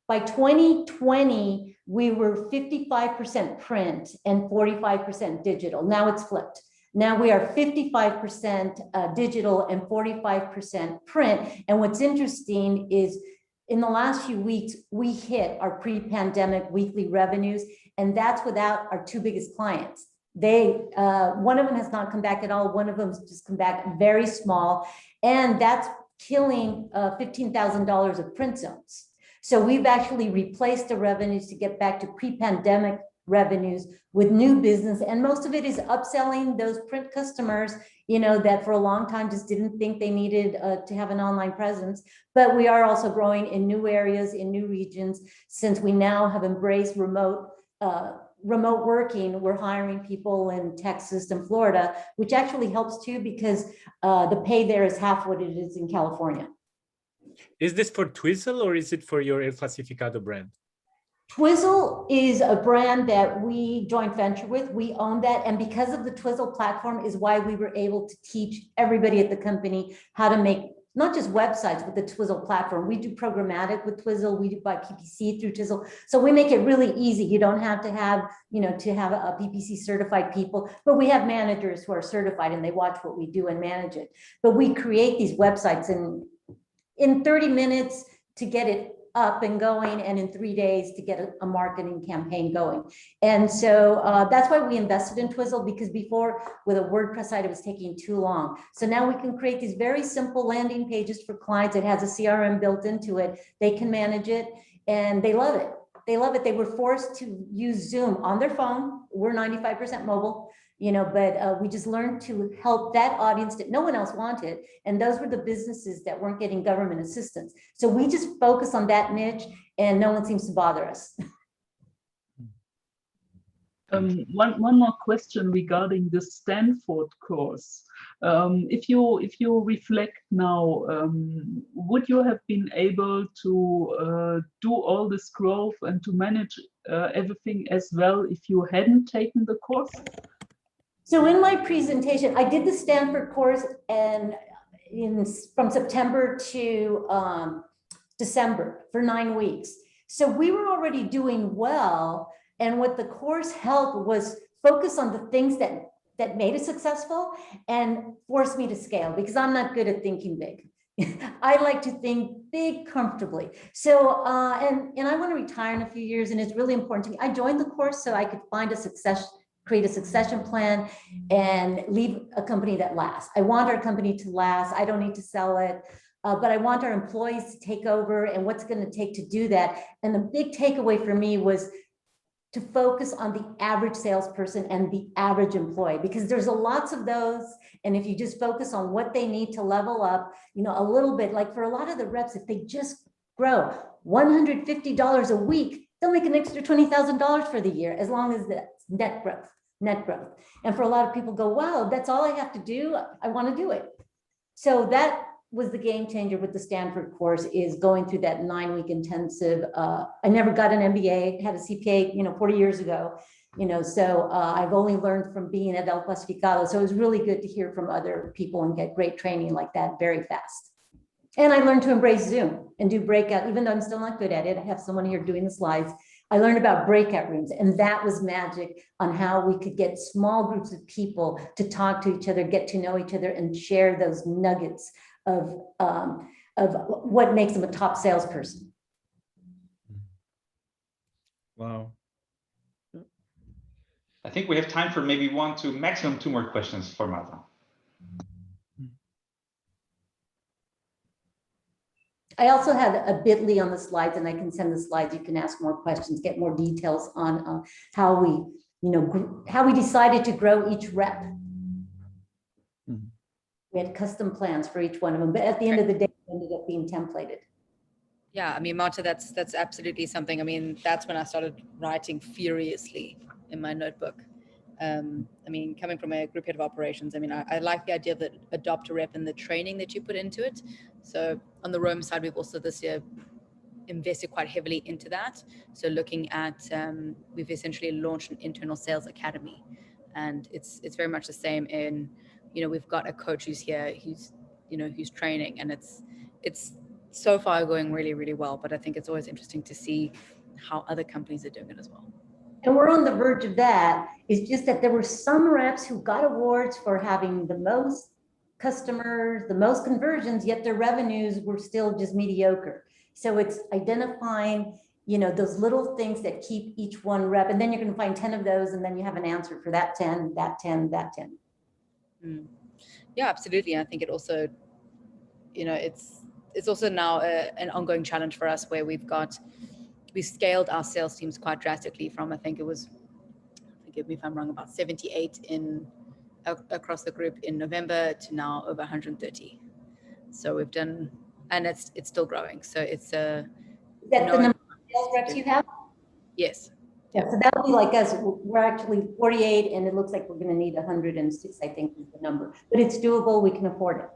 By 2020, we were 55% print and 45% digital. Now it's flipped. Now we are 55% digital and 45% print. And what's interesting is in the last few weeks, we hit our pre-pandemic weekly revenues, and that's without our two biggest clients. One of them has not come back at all. One of them has just come back very small, and that's killing $15,000 of print zones. So we've actually replaced the revenues to get back to pre-pandemic revenues with new business, and most of it is upselling those print customers, you know, that for a long time just didn't think they needed to have an online presence. But we are also growing in new areas, in new regions, since we now have embraced remote working. We're hiring people in Texas and Florida, which actually helps too, because the pay there is half what it is in California. Is this for Twizzle or is it for your El Clasificado brand? Twizzle is a brand that we joint venture with. We own that. And because of the Twizzle platform is why we were able to teach everybody at the company how to make not just websites with the Twizzle platform. We do programmatic with Twizzle. We do buy PPC through Twizzle. So we make it really easy. You don't have to have, you know, to have a PPC certified people, but we have managers who are certified and they watch what we do and manage it. But we create these websites in 30 minutes to get it up and going, and in 3 days to get a marketing campaign going. And so that's why we invested in Twizzle, because before with a WordPress site, it was taking too long. So now we can create these very simple landing pages for clients. It has a CRM built into it. They can manage it and they love it. They love it. They were forced to use Zoom on their phone. We're 95% mobile, you know, but we just learned to help that audience that no one else wanted. And those were the businesses that weren't getting government assistance. So we just focus on that niche and no one seems to bother us. One more question regarding the Stanford course. If you reflect now, would you have been able to do all this growth and to manage everything as well if you hadn't taken the course? So in my presentation, I did the Stanford course and from September to December for 9 weeks. So we were already doing well. And what the course helped was focus on the things that made us successful and force me to scale, because I'm not good at thinking big. I like to think big comfortably. So, and I want to retire in a few years, and it's really important to me. I joined the course so I could create a succession plan and leave a company that lasts. I want our company to last. I don't need to sell it, but I want our employees to take over and what's going to take to do that. And the big takeaway for me was to focus on the average salesperson and the average employee, because there's lots of those. And if you just focus on what they need to level up, you know, a little bit, like for a lot of the reps, if they just grow $150 a week, they'll make an extra $20,000 for the year, as long as that's net growth. And for a lot of people go, wow, that's all I have to do. I want to do it. So that was the game changer with the Stanford course, is going through that 9-week intensive. I never got an MBA, had a CPA, you know, 40 years ago, you know, so I've only learned from being at El Clasificado. So it was really good to hear from other people and get great training like that very fast. And I learned to embrace Zoom and do breakout, even though I'm still not good at it. I have someone here doing the slides. I learned about breakout rooms, and that was magic on how we could get small groups of people to talk to each other, get to know each other, and share those nuggets of what makes them a top salesperson. Wow. I think we have time for maybe maximum two more questions for Marta. I also had a bit.ly on the slides, and I can send the slides. You can ask more questions, get more details on how we, you know, how we decided to grow each rep. Mm-hmm. We had custom plans for each one of them, but at the end of the day, it ended up being templated. Yeah, I mean, Marta, that's absolutely something. I mean, that's when I started writing furiously in my notebook. I mean, coming from a group head of operations, I mean, I like the idea of the adopt a rep and the training that you put into it. So on the Rome side, we've also this year invested quite heavily into that. So looking at, we've essentially launched an internal sales academy, and it's very much the same in, we've got a coach who's here, who's training, and it's so far going really, really well. But I think it's always interesting to see how other companies are doing it as well. And we're on the verge of that. It's just that there were some reps who got awards for having the most customers, the most conversions, yet their revenues were still just mediocre. So it's identifying, those little things that keep each one rep, and then you're going to find 10 of those, and then you have an answer for that 10, that 10, that 10. Yeah, absolutely. I think it also, it's also now an ongoing challenge for us, where we scaled our sales teams quite drastically from, I think it was, forgive me if I'm wrong, about 78 across the group in November to now over 130. So we've done, and it's still growing. So it's Is that the number of sales reps you have? Yes. Yeah, so that'll be like us. We're actually 48, and it looks like we're going to need 106, I think is the number. But it's doable. We can afford it.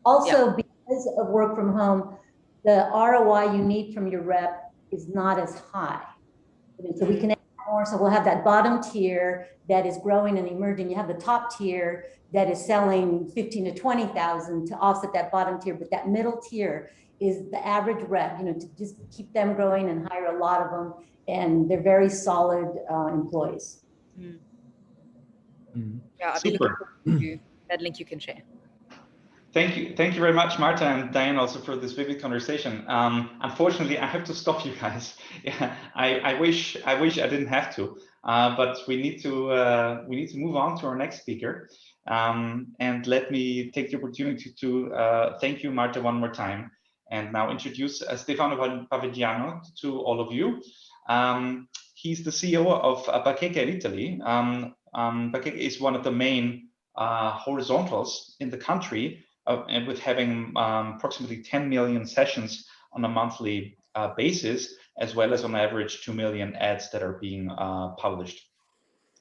Also, because of work from home, the ROI you need from your rep is not as high. So we can add more. So we'll have that bottom tier that is growing and emerging. You have the top tier that is selling 15 to 20,000 to offset that bottom tier. But that middle tier is the average rep, to just keep them growing and hire a lot of them. And they're very solid employees. Yeah, I'll be looking forward to that link you can share. Thank you very much, Marta and Diane, also for this vivid conversation. Unfortunately, I have to stop you guys. Yeah, I wish I didn't have to, but we need to move on to our next speaker. And let me take the opportunity to thank you, Marta, one more time, and now introduce Stefano Pavignano to all of you. He's the CEO of Bakeca in Italy. Bakeca is one of the main horizontals in the country, and with having approximately 10 million sessions on a monthly basis, as well as on average 2 million ads that are being published.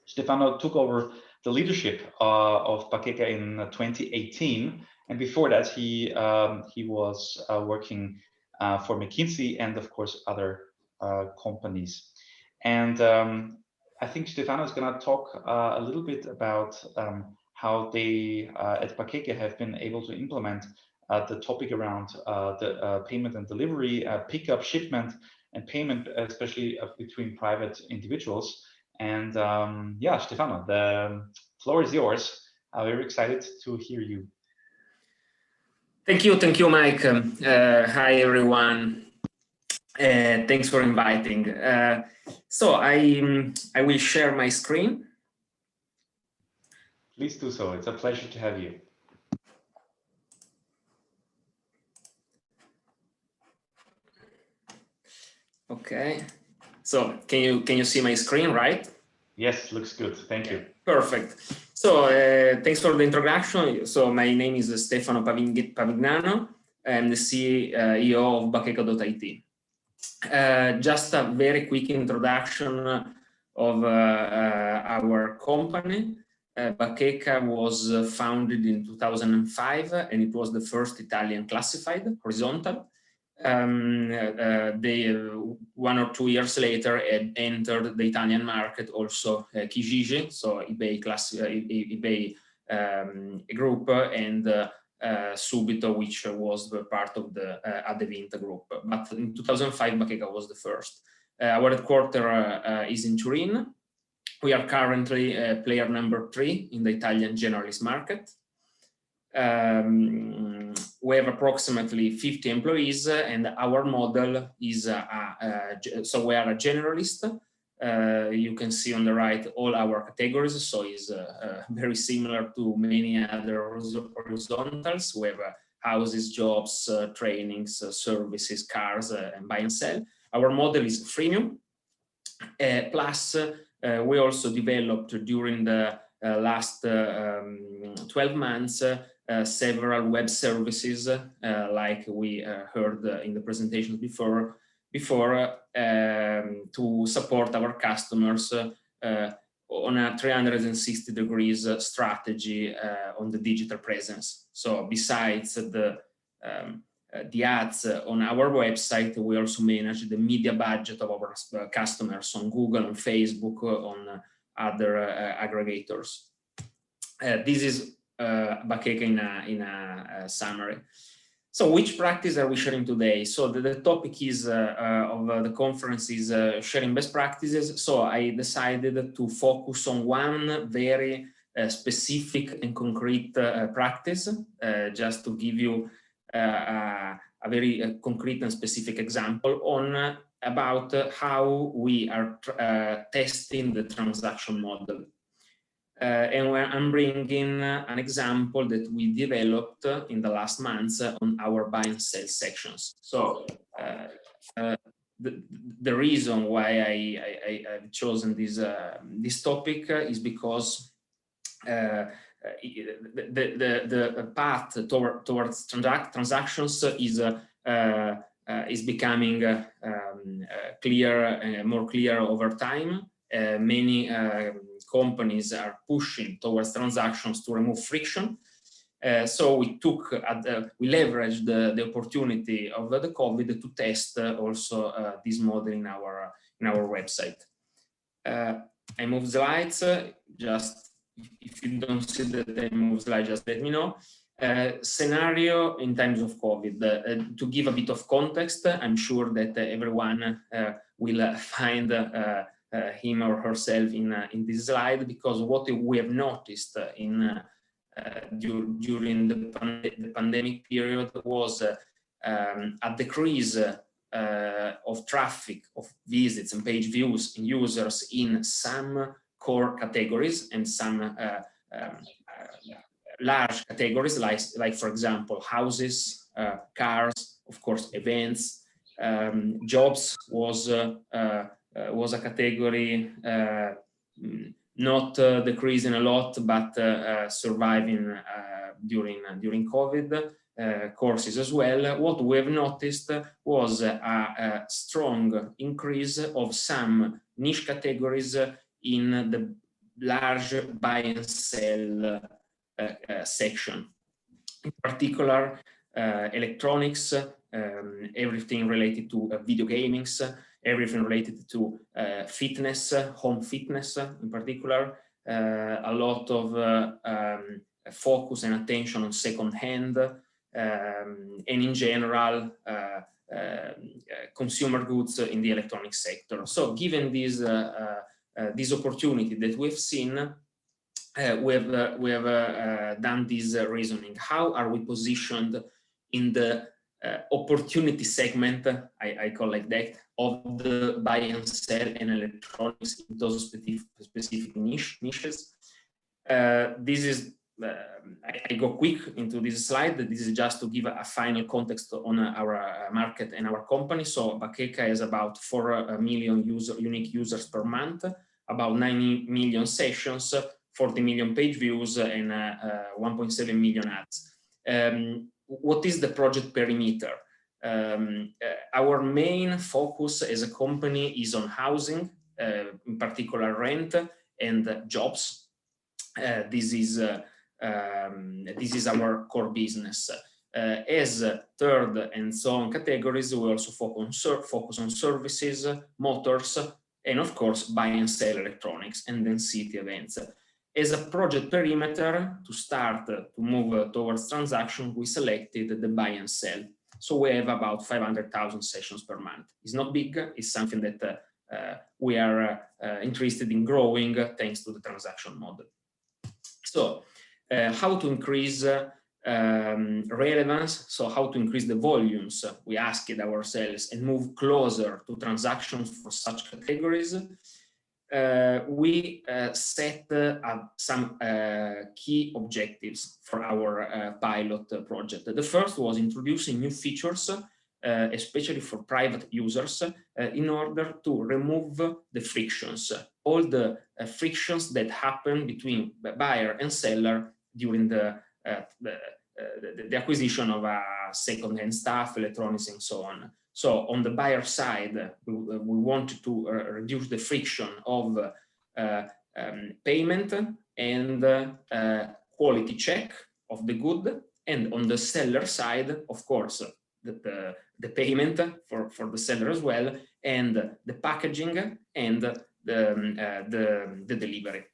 Stefano took over the leadership of Bakeca in 2018, and before that he was working for McKinsey and of course other companies. And I think Stefano is going to talk a little bit about how they at Bakeca have been able to implement the topic around the payment and delivery, pickup, shipment, and payment, especially between private individuals. And yeah, Stefano, the floor is yours. I'm very excited to hear you. Thank you, Mike. Hi, everyone. Thanks for inviting. So I will share my screen. Please do so. It's a pleasure to have you. Okay. So can you see my screen, right? Yes, looks good. Thank you. Perfect. So thanks for the introduction. So my name is Stefano Pavignano. I'm the CEO of Bakeca.it. Just a very quick introduction of our company. Bakeca was founded in 2005, and it was the first Italian classified horizontal. They 1 or 2 years later had entered the Italian market also Kijiji, so eBay group, and Subito, which was part of the Adevinta group. But in 2005, Bakeca was the first. Our headquarters is in Turin. We are currently player number 3 in the Italian generalist market. We have approximately 50 employees, and our model is so we are a generalist. You can see on the right all our categories, so it's very similar to many other horizontals. We have houses, jobs, trainings, services, cars, and buy and sell. Our model is freemium. Plus, we also developed during the last 12 months several web services, like we heard in the presentations before, to support our customers on a 360 degrees strategy on the digital presence. So besides the the ads on our website, we also manage the media budget of our customers on Google, on Facebook, on other aggregators. This is Bakeca in a summary. So which practice are we sharing today? So the topic is of the conference is sharing best practices. So I decided to focus on one very specific and concrete practice, just to give you a very concrete and specific example on about how we are testing the transaction model. And where I'm bringing an example that we developed in the last months on our buy and sell sections. So the reason why I've chosen this topic is because the path towards transactions is becoming clear, more clear over time. Many companies are pushing towards transactions to remove friction. So we leveraged the opportunity of the COVID to test also this model in our website. I move slides. Just if you don't see that I move slides, just let me know. Scenario in times of COVID. To give a bit of context, I'm sure that everyone will find him or herself in this slide, because what we have noticed during the pandemic period was a decrease of traffic, of visits and page views in users in some core categories and some large categories, like for example houses, cars, of course events, jobs was a category not decreasing a lot, but surviving during COVID. Courses as well. What we have noticed was a strong increase of some niche categories in the large buy and sell section. In particular, electronics, everything related to video gamings, everything related to fitness, home fitness in particular, a lot of focus and attention on second hand, and in general consumer goods in the electronic sector. So given this opportunity that we've seen, we have done this reasoning. How are we positioned in the opportunity segment, I call like that, of the buy and sell and electronics in those specific niches? This is I go quick into this slide. This is just to give a final context on our market and our company. So Bakeca has about 4 million unique users per month, about 90 million sessions, 40 million page views, and 1.7 million ads. What is the project perimeter? Our main focus as a company is on housing, in particular rent and jobs. This is our core business. As third and so on categories, we also focus on services, motors, and of course buy and sell electronics and then city events. As a project perimeter, to start to move towards transaction, we selected the buy and sell. So we have about 500,000 sessions per month. It's not big. It's something that we are interested in growing thanks to the transaction model. So how to increase relevance, so how to increase the volumes, we asked ourselves, and move closer to transactions for such categories. We set some key objectives for our pilot project. The first was introducing new features, especially for private users, in order to remove the frictions, all the frictions that happen between the buyer and seller during the acquisition of second-hand stuff, electronics, and so on. So on the buyer side, we wanted to reduce the friction of payment and quality check of the good. And on the seller side, of course, the payment for the seller as well, and the packaging and the delivery.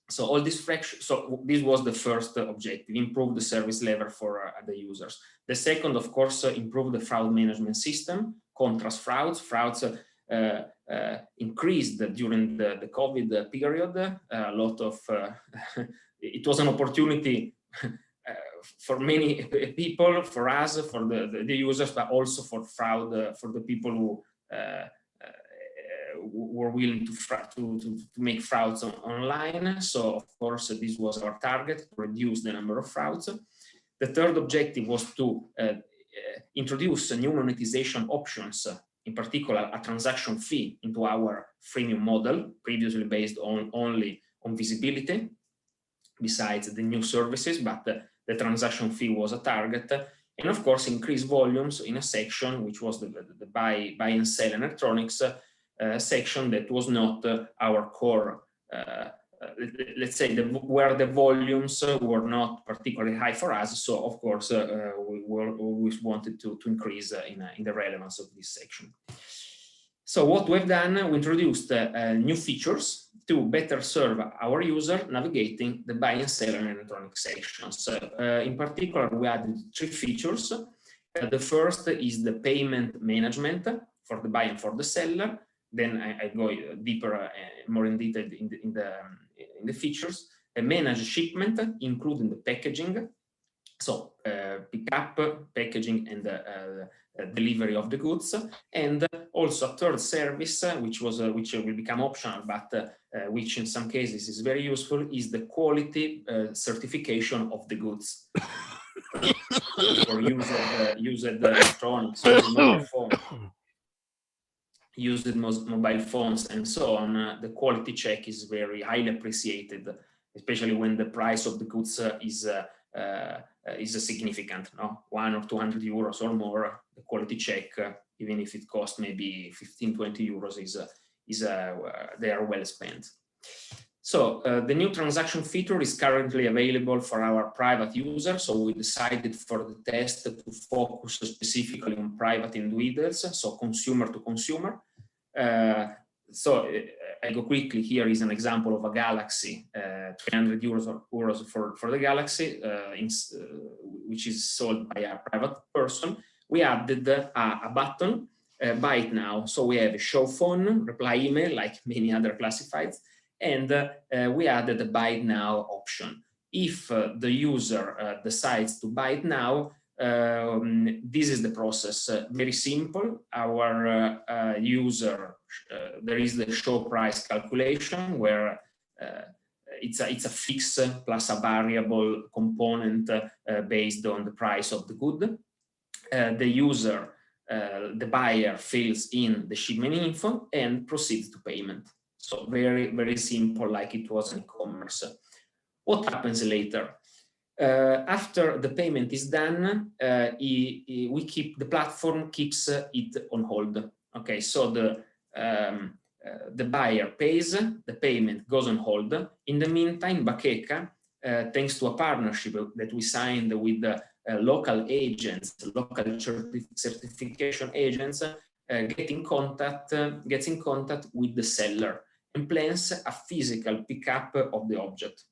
So all this fraction, so this was the first objective, improve the service level for the users. The second, of course, improve the fraud management system, contrast frauds. Frauds increased during the COVID period. A lot of, it was an opportunity for many people, for us, for the users, but also for fraud, for the people who were willing to make frauds online. So of course, this was our target, to reduce the number of frauds. The third objective was to introduce new monetization options, in particular a transaction fee into our freemium model, previously based only on visibility, besides the new services, but the transaction fee was a target. And of course, increase volumes in a section, which was the buy and sell electronics section that was not our core, let's say, where the volumes were not particularly high for us. So of course, we always wanted to increase in the relevance of this section. So what we've done, we introduced new features to better serve our user navigating the buy and sell and electronic sections. In particular, we added 3 features. The first is the payment management for the buyer and for the seller. Then I go deeper, more in detail in the features. Manage shipment, including the packaging. So pick up, packaging, and delivery of the goods, and also a third service, which will become optional, but which in some cases is very useful, is the quality certification of the goods for used electronics, used mobile phones, and so on. The quality check is very highly appreciated, especially when the price of the goods is significant, no? 100 or 200 euros or more. The quality check, even if it costs maybe 15-20 euros, they are well spent. So the new transaction feature is currently available for our private users. So we decided for the test to focus specifically on private individuals, so consumer to consumer. So I go quickly. Here is an example of a Galaxy, 300 euros for the Galaxy, which is sold by a private person. We added a button, buy it now. So we have a show phone, reply email, like many other classifieds, and we added a buy it now option. If the user decides to buy it now, this is the process. Very simple. Our user, there is the show price calculation where it's a fix plus a variable component based on the price of the good. The user, the buyer, fills in the shipment info and proceeds to payment. So very, very simple, like it was in e-commerce. What happens later? After the payment is done, the platform keeps it on hold. Okay, so the buyer pays, the payment goes on hold. In the meantime, Bakeca, thanks to a partnership that we signed with the local agents, local certification agents, gets in contact with the seller and plans a physical pickup of the object.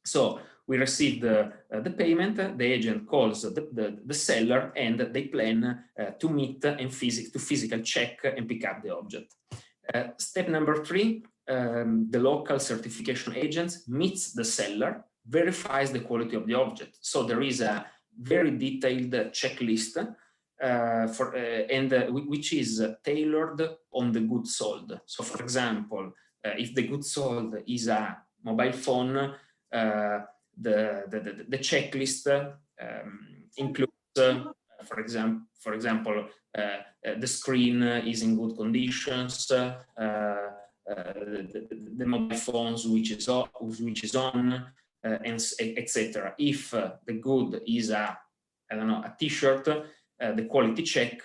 So we receive the payment, the agent calls the seller, and they plan to meet and physical check and pick up the object. Step number 3, the local certification agent meets the seller, verifies the quality of the object. So there is a very detailed checklist which is tailored on the goods sold. So for example, if the goods sold is a mobile phone, the checklist includes, for example, the screen is in good conditions, the mobile phones which is on, and etc. If the good is a T-shirt, the quality check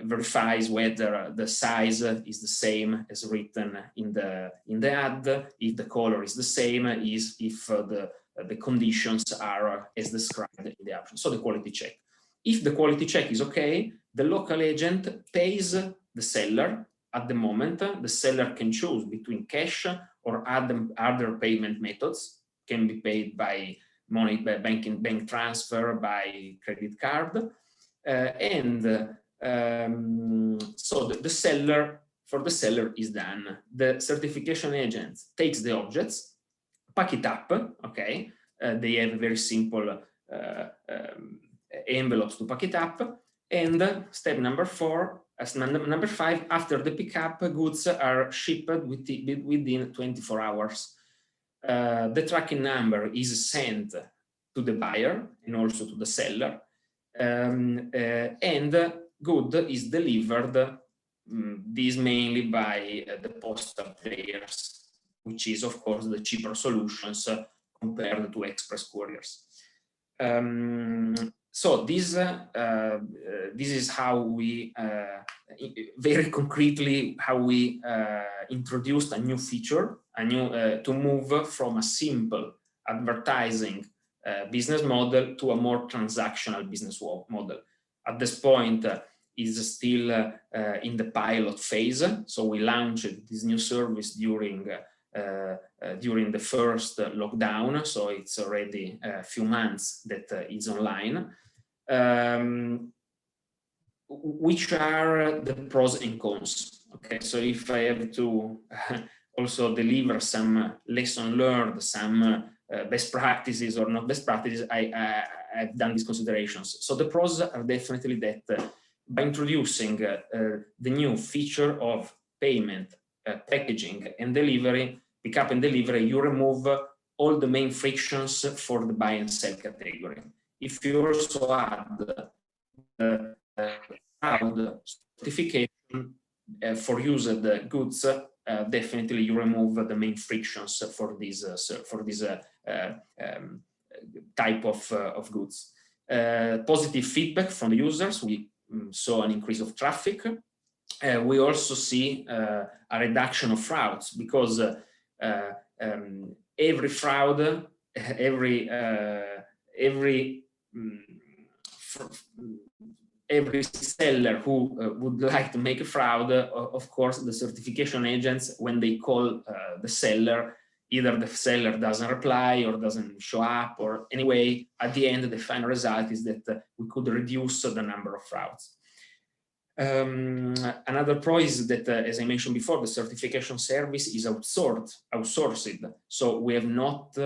verifies whether the size is the same as written in the ad, if the color is the same, if the conditions are as described in the option. So the quality check. If the quality check is okay, the local agent pays the seller. At the moment, the seller can choose between cash or other payment methods, can be paid by money, by bank transfer, by credit card. So the seller, for the seller is done. The certification agent takes the objects, pack it up, okay? They have very simple envelopes to pack it up. And step number 4, number 5, after the pickup, goods are shipped within 24 hours. The tracking number is sent to the buyer and also to the seller. And good is delivered, this mainly by the postal players, which is of course the cheaper solutions compared to express couriers. So this is how we, very concretely, how we introduced a new feature, to move from a simple advertising business model to a more transactional business model. At this point, is still in the pilot phase. So we launched this new service during the first lockdown. So it's already a few months that it's online. Which are the pros and cons? Okay, so if I have to also deliver some lesson learned, some best practices or not best practices, I've done these considerations. So the pros are definitely that by introducing the new feature of payment, packaging and delivery, pickup and delivery, you remove all the main frictions for the buy and sell category. If you also add fraud certification for used goods, definitely you remove the main frictions for this type of goods. Positive feedback from the users. We saw an increase of traffic. We also see a reduction of frauds, because every fraud, every seller who would like to make a fraud, of course, the certification agents, when they call the seller, either the seller doesn't reply or doesn't show up, or anyway, at the end, the final result is that we could reduce the number of frauds. Another pro is that, as I mentioned before, the certification service is outsourced. So we have not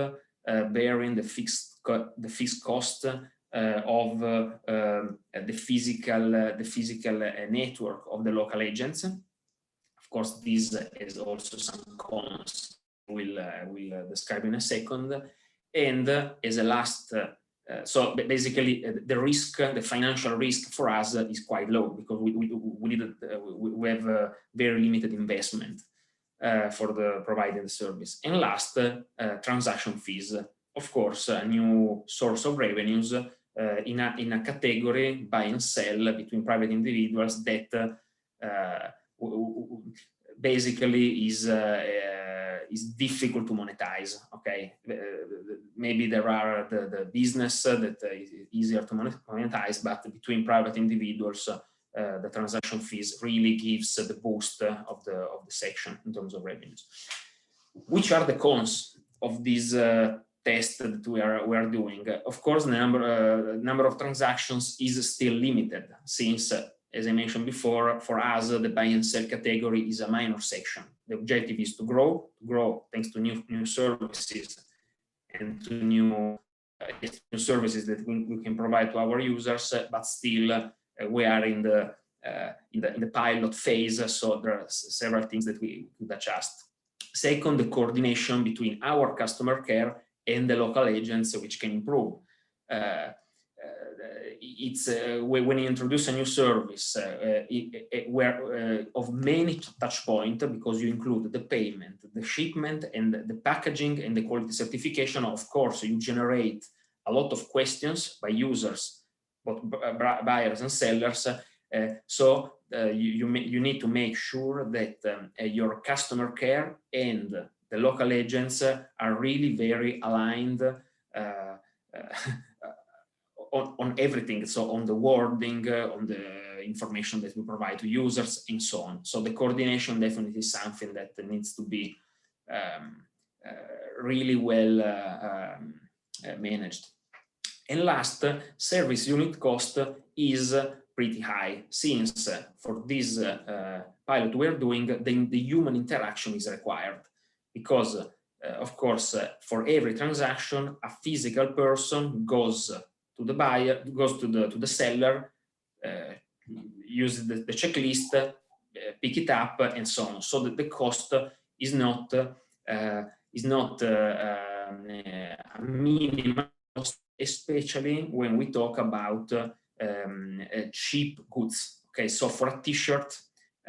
bearing the fixed cost of the physical network of the local agents. Of course, this is also some cons we'll describe in a second. And as a last, so basically the risk, the financial risk for us is quite low, because we have a very limited investment for the providing the service. And last, transaction fees. Of course, a new source of revenues in a category, buy and sell between private individuals, that basically is difficult to monetize. Okay, maybe there are the business that is easier to monetize, but between private individuals, the transaction fees really gives the boost of the section in terms of revenues. Which are the cons of this test that we are doing? Of course, the number of transactions is still limited, since, as I mentioned before, for us, the buy and sell category is a minor section. The objective is to grow thanks to new services and to new services that we can provide to our users, but still we are in the pilot phase, so there are several things that we could adjust. Second, the coordination between our customer care and the local agents, which can improve. It's when you introduce a new service where of many touch points, because you include the payment, the shipment, and the packaging and the quality certification. Of course, you generate a lot of questions by users, both buyers and sellers. So you need to make sure that your customer care and the local agents are really very aligned on everything. So on the wording, on the information that we provide to users, and so on. So the coordination definitely is something that needs to be really well managed. And last, service unit cost is pretty high, since for this pilot we're doing, the human interaction is required, because of course, for every transaction, a physical person goes to the buyer, goes to the seller, uses the checklist, pick it up, and so on. So that the cost is not a minimum cost, especially when we talk about cheap goods. Okay, so for a T-shirt,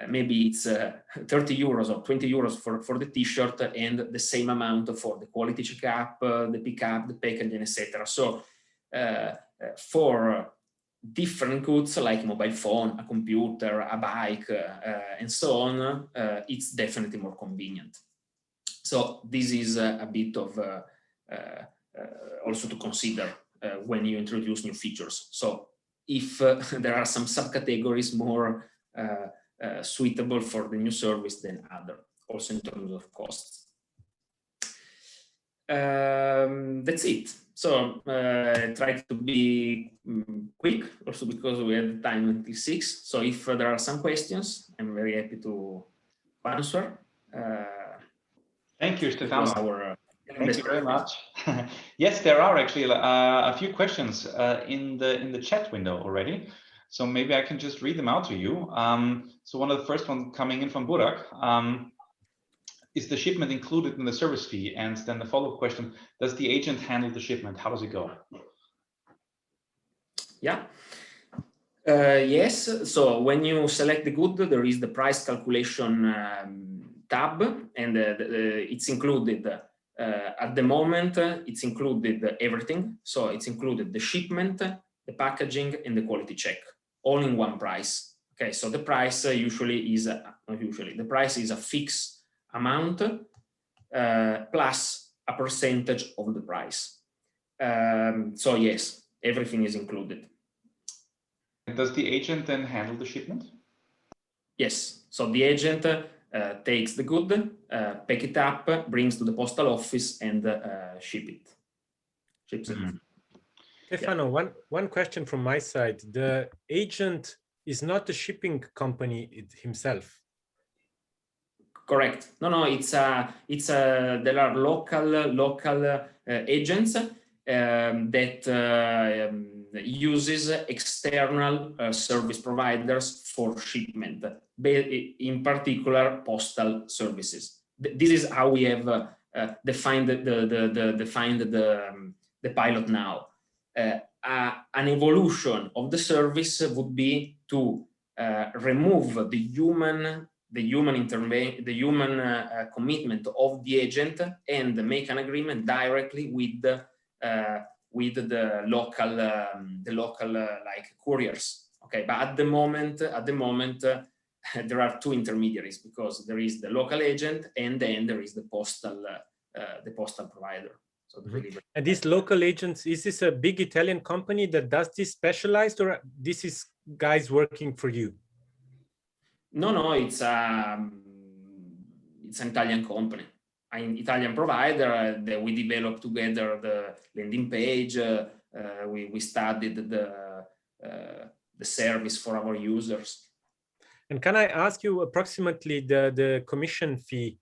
maybe it's 30 euros or 20 euros for the T-shirt, and the same amount for the quality checkup, the pickup, the packaging, etc. So for different goods like mobile phone, a computer, a bike, and so on, it's definitely more convenient. So this is a bit of also to consider when you introduce new features. So if there are some subcategories more suitable for the new service than other, also in terms of costs. That's it. So try to be quick, also because we have time until 6. So if there are some questions, I'm very happy to answer. Thank you, Stefano. Thank you very much. Yes, there are actually a few questions in the chat window already. So maybe I can just read them out to you. So one of the first ones coming in from Burak. Is the shipment included in the service fee? And then the follow-up question, does the agent handle the shipment? How does it go? Yeah. Yes. So when you select the good, there is the price calculation tab, and it's included. At the moment, it's included everything. So it's included the shipment, the packaging, and the quality check, all in one price. Okay. So the price the price is a fixed amount plus a percentage of the price. So yes, everything is included. And does the agent then handle the shipment? Yes. So the agent takes the good, pack it up, brings to the postal office, and ships it. Stefano, one question from my side. The agent is not the shipping company himself. Correct. No. There are local agents that uses external service providers for shipment, in particular postal services. This is how we have defined the pilot now. An evolution of the service would be to remove the human commitment of the agent and make an agreement directly with the local like couriers. Okay, but at the moment there are two intermediaries, because there is the local agent and then there is the postal provider. So and these local agents, is this a big Italian company that does this specialized, or this is guys working for you? No, it's an Italian company, an Italian provider that we developed together the landing page. We studied the service for our users. And can I ask you approximately the commission fee?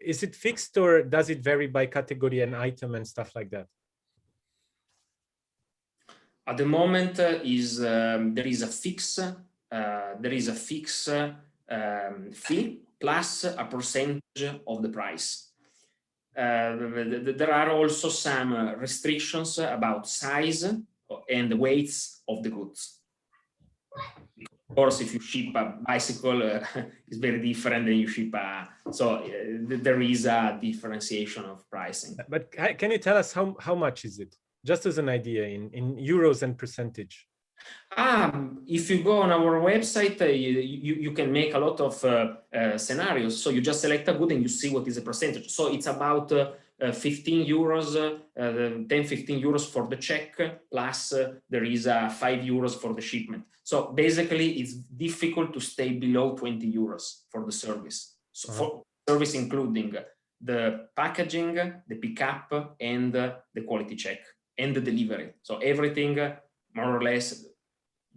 Is it fixed, or does it vary by category and item and stuff like that? At the moment, there is a fixed fee plus a percentage of the price. There are also some restrictions about size and the weights of the goods. Of course, if you ship a bicycle, it's very different than you ship so there is a differentiation of pricing. But can you tell us how much is it? Just as an idea in euros and percentage. If you go on our website, you can make a lot of scenarios. So you just select a good and you see what is the percentage. So it's about 15 euros, 10-15 euros for the check, plus there is 5 euros for the shipment. So basically, it's difficult to stay below 20 euros for the service. So for service including the packaging, the pickup, and the quality check, and the delivery. So everything, more or less,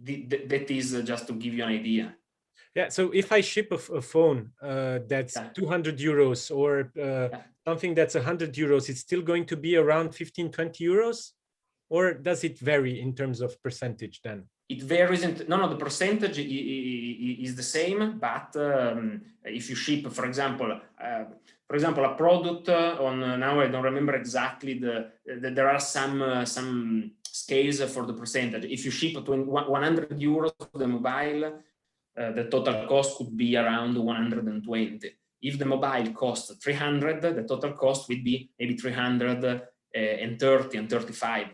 that is just to give you an idea. Yeah, so if I ship a phone that's 200 euros or something that's 100 euros, it's still going to be around 15-20 euros? Or does it vary in terms of percentage then? It varies. No, the percentage is the same, but if you ship, for example, a product on, now I don't remember exactly, there are some scales for the percentage. If you ship 100 euros for the mobile, the total cost could be around 120. If the mobile costs 300, the total cost would be maybe 330 and 35.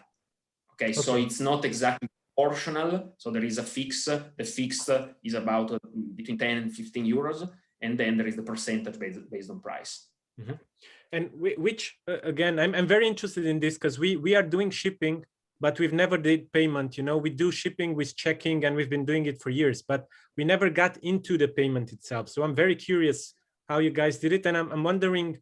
Okay, so it's not exactly proportional. So there is a fix. The fix is about between 10 and 15 euros, and then there is the percentage based on price. Mm-hmm. And which again, I'm very interested in this because we are doing shipping, but we've never did payment. You know, we do shipping with checking, and we've been doing it for years, but we never got into the payment itself. So I'm very curious how you guys did it, and I'm wondering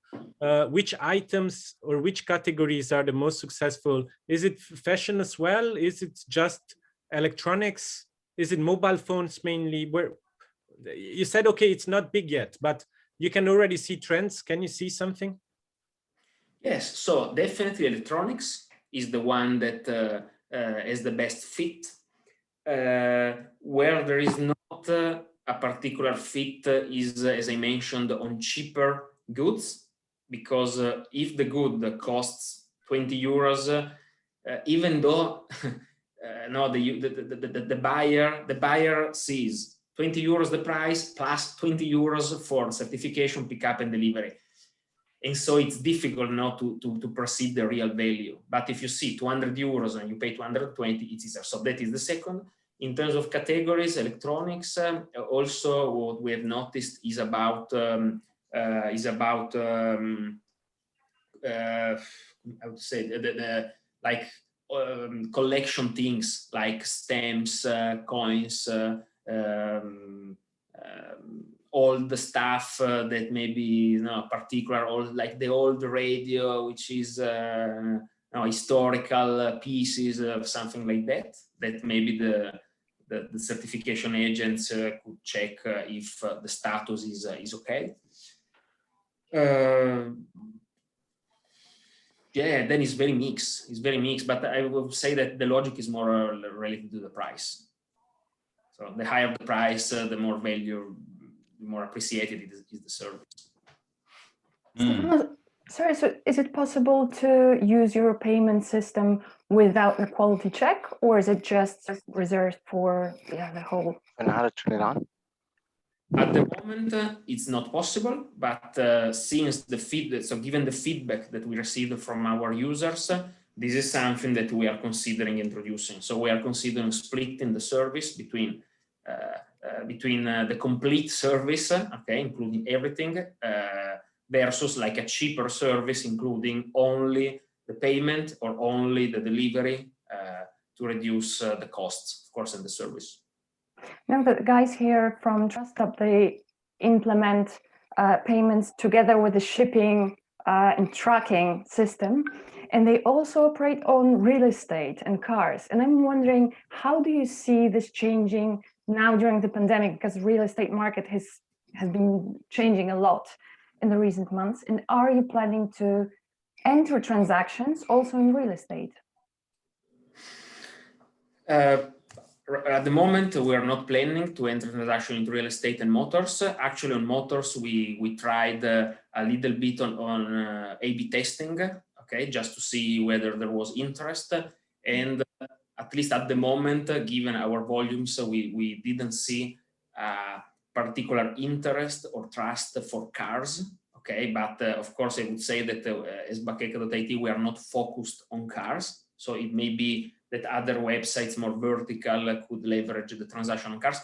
which items or which categories are the most successful. Is it fashion as well? Is it just electronics? Is it mobile phones mainly? Where you said, okay, it's not big yet, but you can already see trends. Can you see something? Yes, so definitely electronics is the one that has the best fit. Where there is not a particular fit is, as I mentioned, on cheaper goods, because if the good costs 20 euros, even though no, the buyer sees 20 euros the price plus 20 euros for certification, pickup, and delivery. And so it's difficult not to perceive the real value. But if you see 200 euros and you pay 220, it's easier. So that is the second. In terms of categories, electronics, also what we have noticed is about I would say like collection things like stamps, coins, all the stuff that maybe particular, or like the old radio, which is historical pieces of something like that. That maybe the certification agents could check if the status is okay. Yeah, then it's very mixed. It's very mixed, but I would say that the logic is more related to the price. So the higher the price, the more value, the more appreciated is the service. Sorry, so is it possible to use your payment system without the quality check, or is it just reserved for the whole? And how to turn it on? At the moment, it's not possible, but since the feedback, so given the feedback that we received from our users, this is something that we are considering introducing. So we are considering splitting the service between the complete service, okay, including everything, versus like a cheaper service, including only the payment or only the delivery to reduce the costs, of course, in the service. Now the guys here from TrustUp, they implement payments together with the shipping and tracking system, and they also operate on real estate and cars. And I'm wondering, how do you see this changing now during the pandemic? Because the real estate market has been changing a lot in the recent months. And are you planning to enter transactions also in real estate? At the moment, we are not planning to enter transaction into real estate and motors. Actually, on motors, we tried a little bit on A/B testing, okay, just to see whether there was interest. And at least at the moment, given our volumes, we didn't see particular interest or trust for cars. Okay, but of course, I would say that as Bakeca.it, we are not focused on cars. So it may be that other websites more vertical could leverage the transaction on cars.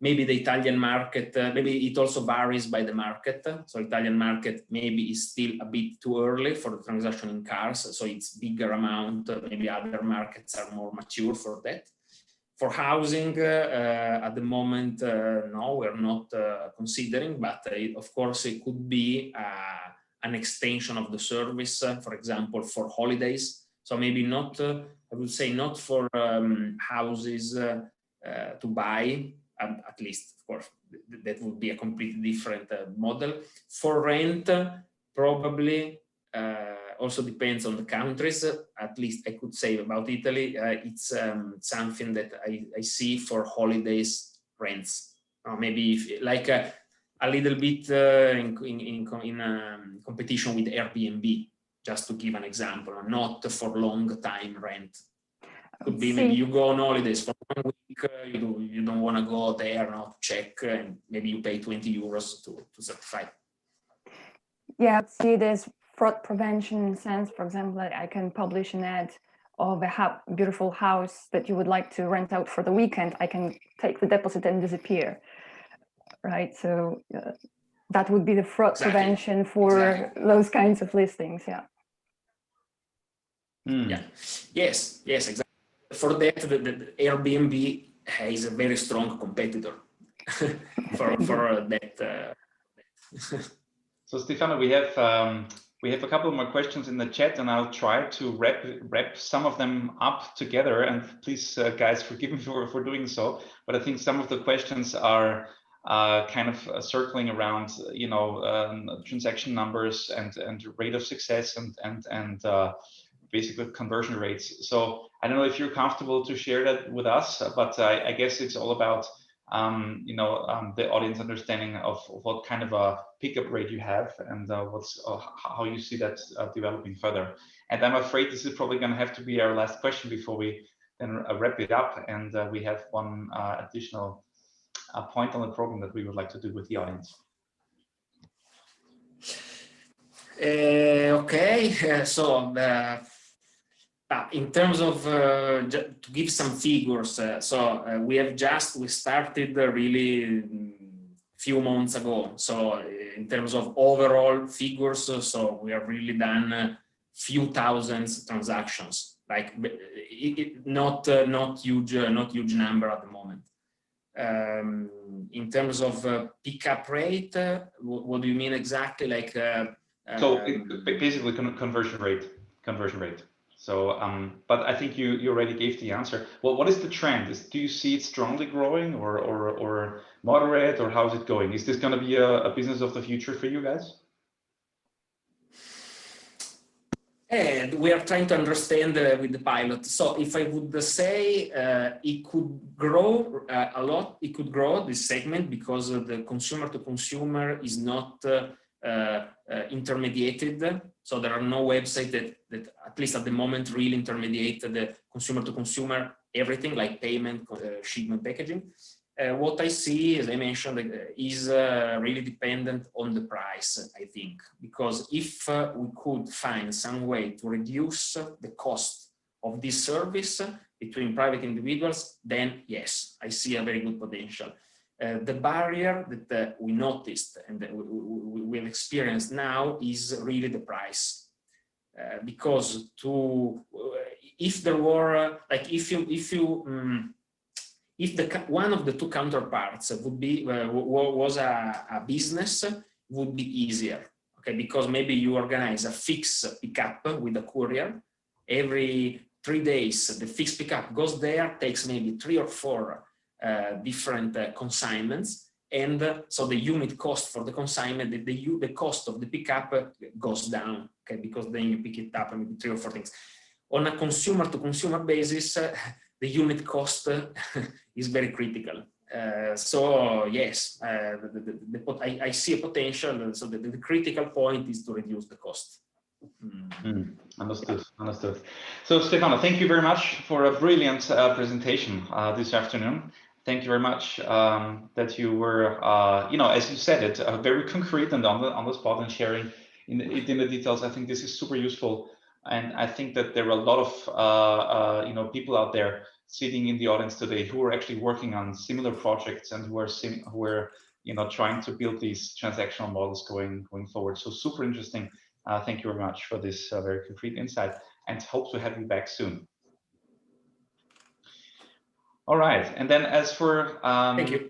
maybe the Italian market, maybe it also varies by the market. So Italian market maybe is still a bit too early for the transaction in cars, so it's bigger amount. Maybe other markets are more mature for that. For housing, at the moment, no, we're not considering, but of course it could be an extension of the service, for example, for holidays. So maybe not, I would say not for houses to buy, at least, of course, that would be a completely different model. For rent, probably, also depends on the countries. At least I could say about Italy, it's something that I see for holidays rents. Maybe if, like a little bit in competition with Airbnb, just to give an example, not for long time rent. Could be maybe you go on holidays for 1 week, you don't want to go there, not check, and maybe you pay 20 euros to certify. Yeah, see, there's fraud prevention in sense. For example, I can publish an ad of a beautiful house that you would like to rent out for the weekend. I can take the deposit and disappear, right? So that would be the fraud prevention for those kinds of listings. Yeah. Yeah. Yes, exactly. For that, the Airbnb is a very strong competitor for that. So Stefano, we have a couple more questions in the chat, and I'll try to wrap some of them up together. And please, guys, forgive me for doing so. But I think some of the questions are kind of circling around, you know, transaction numbers and rate of success and basically conversion rates. So I don't know if you're comfortable to share that with us, but I guess it's all about you know, the audience understanding of what kind of a pickup rate you have and how you see that developing further. And I'm afraid this is probably going to have to be our last question before we then wrap it up. And we have one additional point on the program that we would like to do with the audience. Okay, so in terms of to give some figures, we started really few months ago. So in terms of overall figures, so we have really done few thousands transactions, like not huge number at the moment. In terms of pickup rate, what do you mean exactly? Like so basically conversion rate. So, but I think you already gave the answer. Well, what is the trend? Do you see it strongly growing or moderate, or how's it going? Is this going to be a business of the future for you guys? And we are trying to understand with the pilot. So if I would say it could grow a lot, it could grow this segment because the consumer to consumer is not intermediated. So there are no websites that at least at the moment really intermediate the consumer to consumer everything like payment, shipment, packaging. What I see, as I mentioned, is really dependent on the price, I think, because if we could find some way to reduce the cost of this service between private individuals, then yes, I see a very good potential. The barrier that we noticed and that we have experienced now is really the price, because if there were like if one of the two counterparts would be was a business, would be easier, okay? Because maybe you organize a fixed pickup with a courier. Every 3 days, the fixed pickup goes there, takes maybe 3 or 4 different consignments, and so the unit cost for the consignment, the cost of the pickup goes down, okay? Because then you pick it up maybe 3 or 4 things. On a consumer to consumer basis, the unit cost is very critical. So yes, I see a potential. So the critical point is to reduce the cost. Understood. So Stefano, thank you very much for a brilliant presentation this afternoon. Thank you very much that you were, you know, as you said it, very concrete and on the spot and sharing in the details. I think this is super useful. And I think that there are a lot of you know, people out there sitting in the audience today who are actually working on similar projects and who are trying to build these transactional models going forward. So super interesting. Thank you very much for this very concrete insight, and hope to have you back soon. All right, and then as for thank you.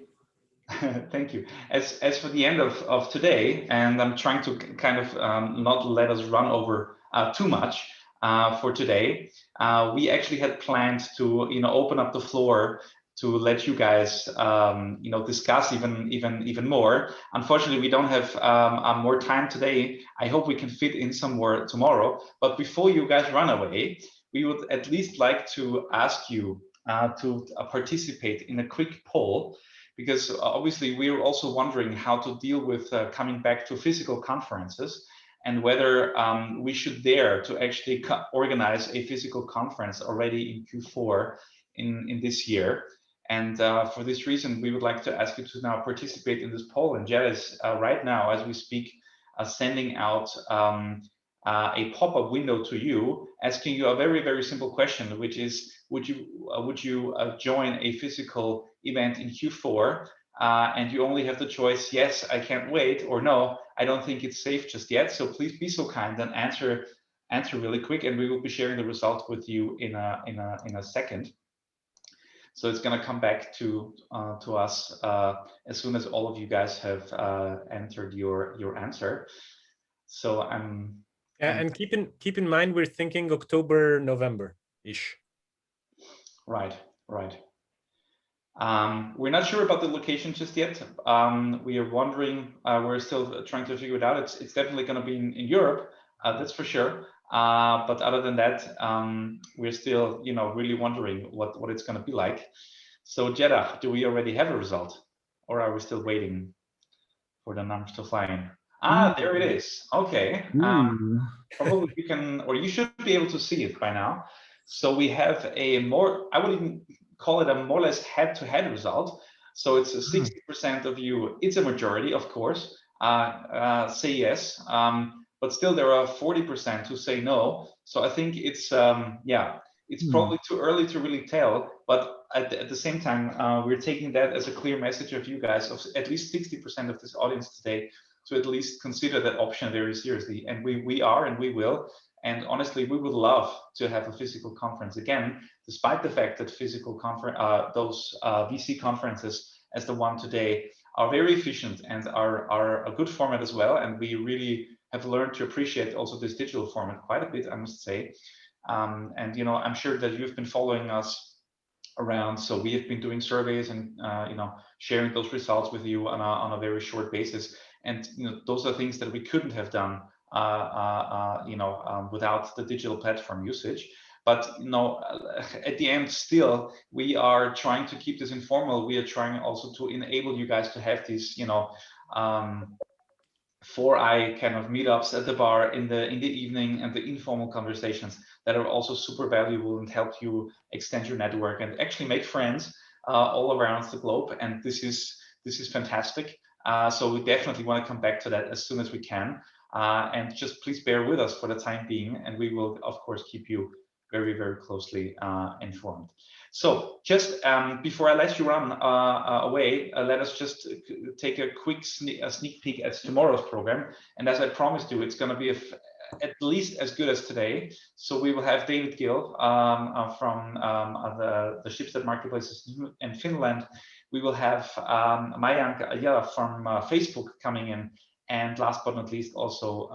thank you. As for the end of today, and I'm trying to kind of not let us run over too much for today. We actually had planned to open up the floor to let you guys discuss even more. Unfortunately, we don't have more time today. I hope we can fit in some more tomorrow. But before you guys run away, we would at least like to ask you to participate in a quick poll, because obviously we're also wondering how to deal with coming back to physical conferences, and whether we should dare to actually organize a physical conference already in Q4 in this year. And for this reason, we would like to ask you to now participate in this poll. And Jed is right now, as we speak, sending out a pop-up window to you, asking you a very, very simple question, which is, would you join a physical event in Q4? And you only have the choice, yes, I can't wait, or no, I don't think it's safe just yet. So please be so kind and answer really quick, and we will be sharing the result with you in a second. So it's going to come back to us as soon as all of you guys have entered your answer. So and keep in mind, we're thinking October, November-ish. Right. We're not sure about the location just yet. We are wondering, we're still trying to figure it out. It's definitely going to be in Europe, that's for sure. But other than that, we're still, really wondering what it's going to be like. So Jeddah, do we already have a result, or are we still waiting for the numbers to fly in? There it is. Okay. Probably you can, or you should be able to see it by now. So we have a more, I would even call it a more or less head-to-head result. So it's 60% of you, it's a majority, of course, say yes. But still there are 40% who say no. So I think it's, it's probably too early to really tell. But at the same time, we're taking that as a clear message of you guys, of at least 60% of this audience today, to at least consider that option very seriously. And we are, and we will. And honestly, we would love to have a physical conference again, despite the fact that physical those VC conferences as the one today are very efficient and are a good format as well. And we really have learned to appreciate also this digital format quite a bit, I must say. And I'm sure that you've been following us around. So we have been doing surveys and sharing those results with you on a very short basis. And those are things that we couldn't have done without the digital platform usage. But at the end, still, we are trying to keep this informal. We are trying also to enable you guys to have these, 4i kind of meetups at the bar in the evening, and the informal conversations that are also super valuable and help you extend your network and actually make friends all around the globe. And this is fantastic. So we definitely want to come back to that as soon as we can. And just please bear with us for the time being, and we will, of course, keep you very, very closely informed. So just before I let you run away, let us just take a quick sneak peek at tomorrow's program. And as I promised you, it's going to be at least as good as today. So we will have David Gill from the Schibsted marketplaces in Finland. We will have Mayank Ayala from Facebook coming in. And last but not least, also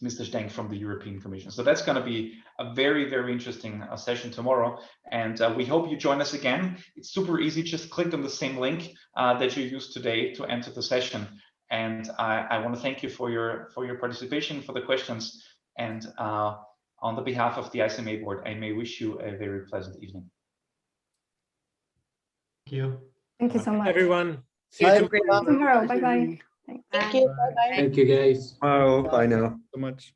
Mr. Steng from the European Commission. So that's going to be a very, very interesting session tomorrow. And we hope you join us again. It's super easy. Just click on the same link that you used today to enter the session. And I want to thank you for your participation, for the questions. And on the behalf of the ICMA board, I may wish you a very pleasant evening. Thank you. Thank you so much. Everyone. See you tomorrow. Tomorrow. Bye-bye. Thank you. Bye-bye. Thank you, guys. Bye now. So much.